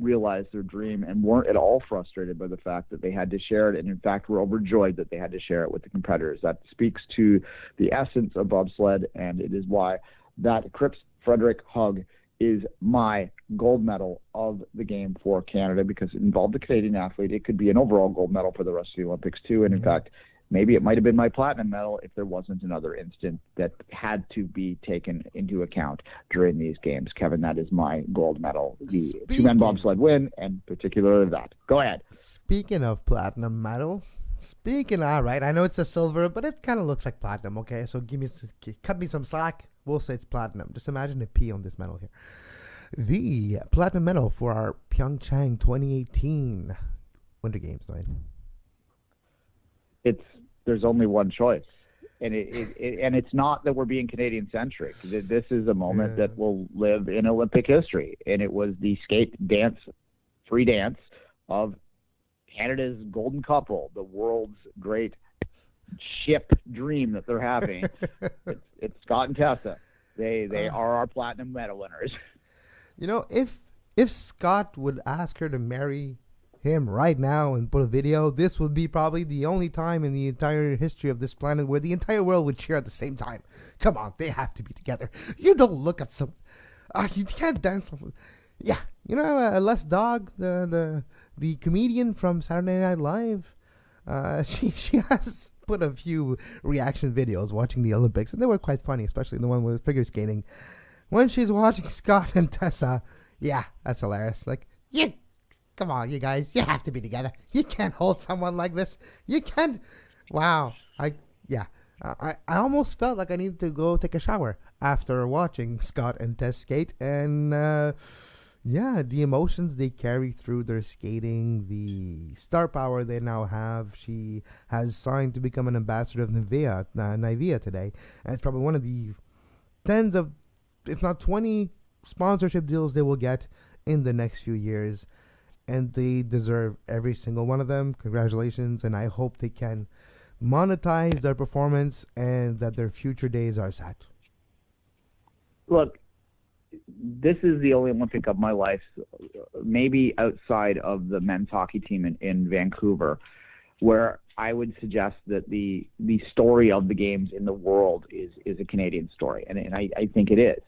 realized their dream and weren't at all frustrated by the fact that they had to share it, and in fact were overjoyed that they had to share it with the competitors. That speaks to the essence of bobsled, and it is why that Cripps-Frederick hug is my gold medal of the game for Canada, because it involved a Canadian athlete. It could be an overall gold medal for the rest of the Olympics too, and in fact maybe it might have been my platinum medal if there wasn't another instant that had to be taken into account during these games. Kevin, that is my gold medal, the two-man bobsled win, and particularly that. Go ahead. Speaking of platinum medals, all right, I know it's a silver, but it kind of looks like platinum, okay? So cut me some slack. We'll say it's platinum. Just imagine a P on this medal here. The platinum medal for our PyeongChang 2018 Winter Games, Duane. There's only one choice, and and it's not that we're being Canadian centric. This is a moment that will live in Olympic history, and it was the free dance of Canada's golden couple, the world's great ship dream that they're having. It's Scott and Tessa. They are our platinum medal winners. if Scott would ask her to marry him right now and put a video, this would be probably the only time in the entire history of this planet where the entire world would cheer at the same time. Come on, they have to be together. You don't look at some. You can't dance. Yeah, Les Dog, the comedian from Saturday Night Live. She has put a few reaction videos watching the Olympics, and they were quite funny, especially the one with figure skating. When she's watching Scott and Tessa, yeah, that's hilarious. Like, come on, you guys, you have to be together. You can't hold someone like this. You can't. Wow. I almost felt like I needed to go take a shower after watching Scott and Tess skate, and the emotions they carry through their skating, the star power they now have. She has signed to become an ambassador of Nivea today, and it's probably one of the tens of, if not 20, sponsorship deals they will get in the next few years, and they deserve every single one of them. Congratulations, and I hope they can monetize their performance and that their future days are set. Look, this is the only Olympic of my life, maybe outside of the men's hockey team in Vancouver, where I would suggest that the story of the games in the world is a Canadian story. And I think it is.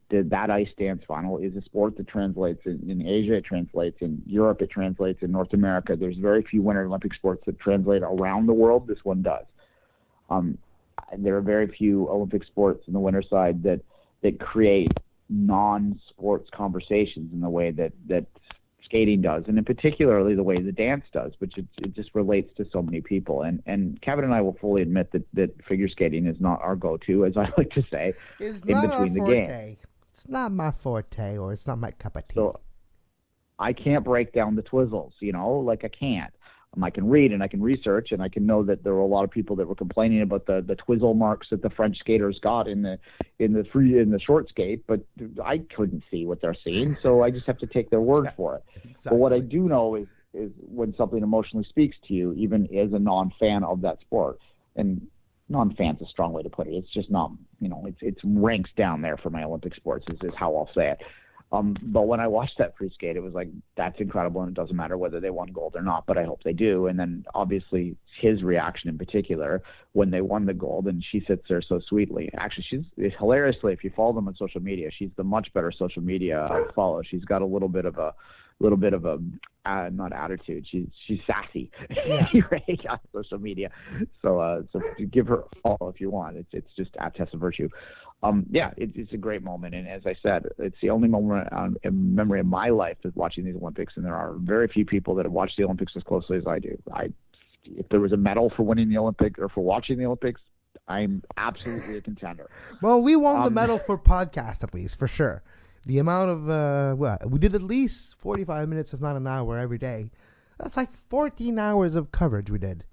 That ice dance final is a sport that translates in Asia, it translates in Europe, it translates in North America. There's very few Winter Olympic sports that translate around the world. This one does. There are very few Olympic sports in the winter side that create non-sports conversations in the way that skating does, and in particularly the way the dance does, which it just relates to so many people. And Kevin and I will fully admit that figure skating is not our go-to, as I like to say, it's in not between the games. It's not my forte, or it's not my cup of tea. So I can't break down the twizzles, like I can't. I can read and I can research, and I can know that there were a lot of people that were complaining about the twizzle marks that the French skaters got in the short skate, but I couldn't see what they're seeing, so I just have to take their word for it. Exactly. But what I do know is when something emotionally speaks to you, even as a non-fan of that sport, and non-fan's a strong way to put it. It's just not, it's ranks down there for my Olympic sports is how I'll say it. But when I watched that free skate, it was like, that's incredible, and it doesn't matter whether they won gold or not, but I hope they do. And then obviously his reaction in particular when they won the gold, and she sits there so sweetly. Actually, she's hilariously, if you follow them on social media, she's the much better social media follow. She's got a little bit of a not attitude. She's sassy, right, on social media. So give her a follow if you want. It's just at Tessa Virtue. It's a great moment, and as I said, it's the only moment in memory of my life is watching these Olympics, and there are very few people that have watched the Olympics as closely as I do. If there was a medal for winning the Olympic or for watching the Olympics, I'm absolutely a contender. Well, we won the medal for podcast, at least, for sure. The amount of we did at least 45 minutes, if not an hour, every day. That's like 14 hours of coverage we did.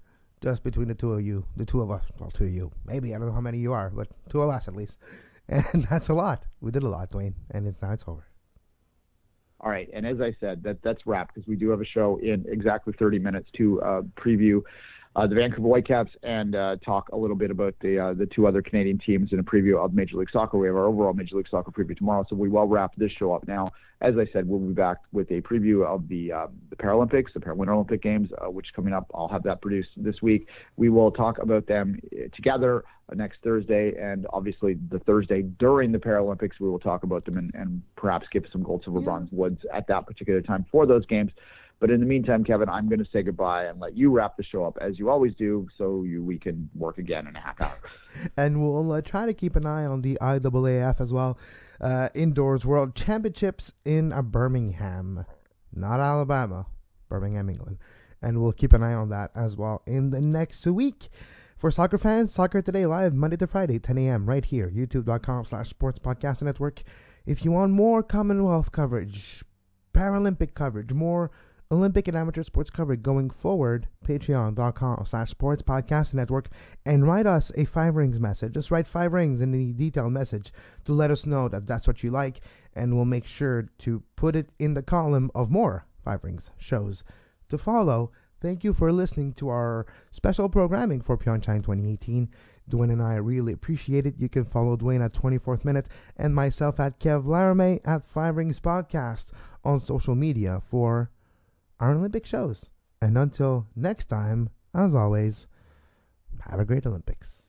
Just between the two of us. Well, two of you. Maybe, I don't know how many you are, but two of us at least. And that's a lot. We did a lot, Duane, and now it's over. All right, and as I said, that's wrapped, because we do have a show in exactly 30 minutes to preview the Vancouver Whitecaps and talk a little bit about the two other Canadian teams in a preview of Major League Soccer. We have our overall Major League Soccer preview tomorrow, so we will wrap this show up now. As I said, we'll be back with a preview of the Paralympics, the Winter Olympic Games, which coming up. I'll have that produced this week. We will talk about them together next Thursday, and obviously the Thursday during the Paralympics, we will talk about them and perhaps give some gold, silver, bronze, woods at that particular time for those games. But in the meantime, Kevin, I'm going to say goodbye and let you wrap the show up as you always do, so we can work again in a half hour. And we'll try to keep an eye on the IAAF as well. Indoors World Championships in Birmingham, not Alabama, Birmingham, England. And we'll keep an eye on that as well in the next week. For soccer fans, Soccer Today live Monday to Friday, 10 a.m. right here, youtube.com/Sports Podcast Network. If you want more Commonwealth coverage, Paralympic coverage, more Olympic and amateur sports coverage going forward, patreon.com/Sports Podcast Network, and write us a 5 rings message. Just write 5 rings in the detailed message to let us know that that's what you like, and we'll make sure to put it in the column of more 5 rings shows to follow. thank you for listening to our special programming for PyeongChang 2018. Duane and I really appreciate it. You can follow Duane at 24th Minute and myself at Kev Laramee at 5 Rings Podcast on social media for our Olympic shows. And until next time, as always, have a great Olympics.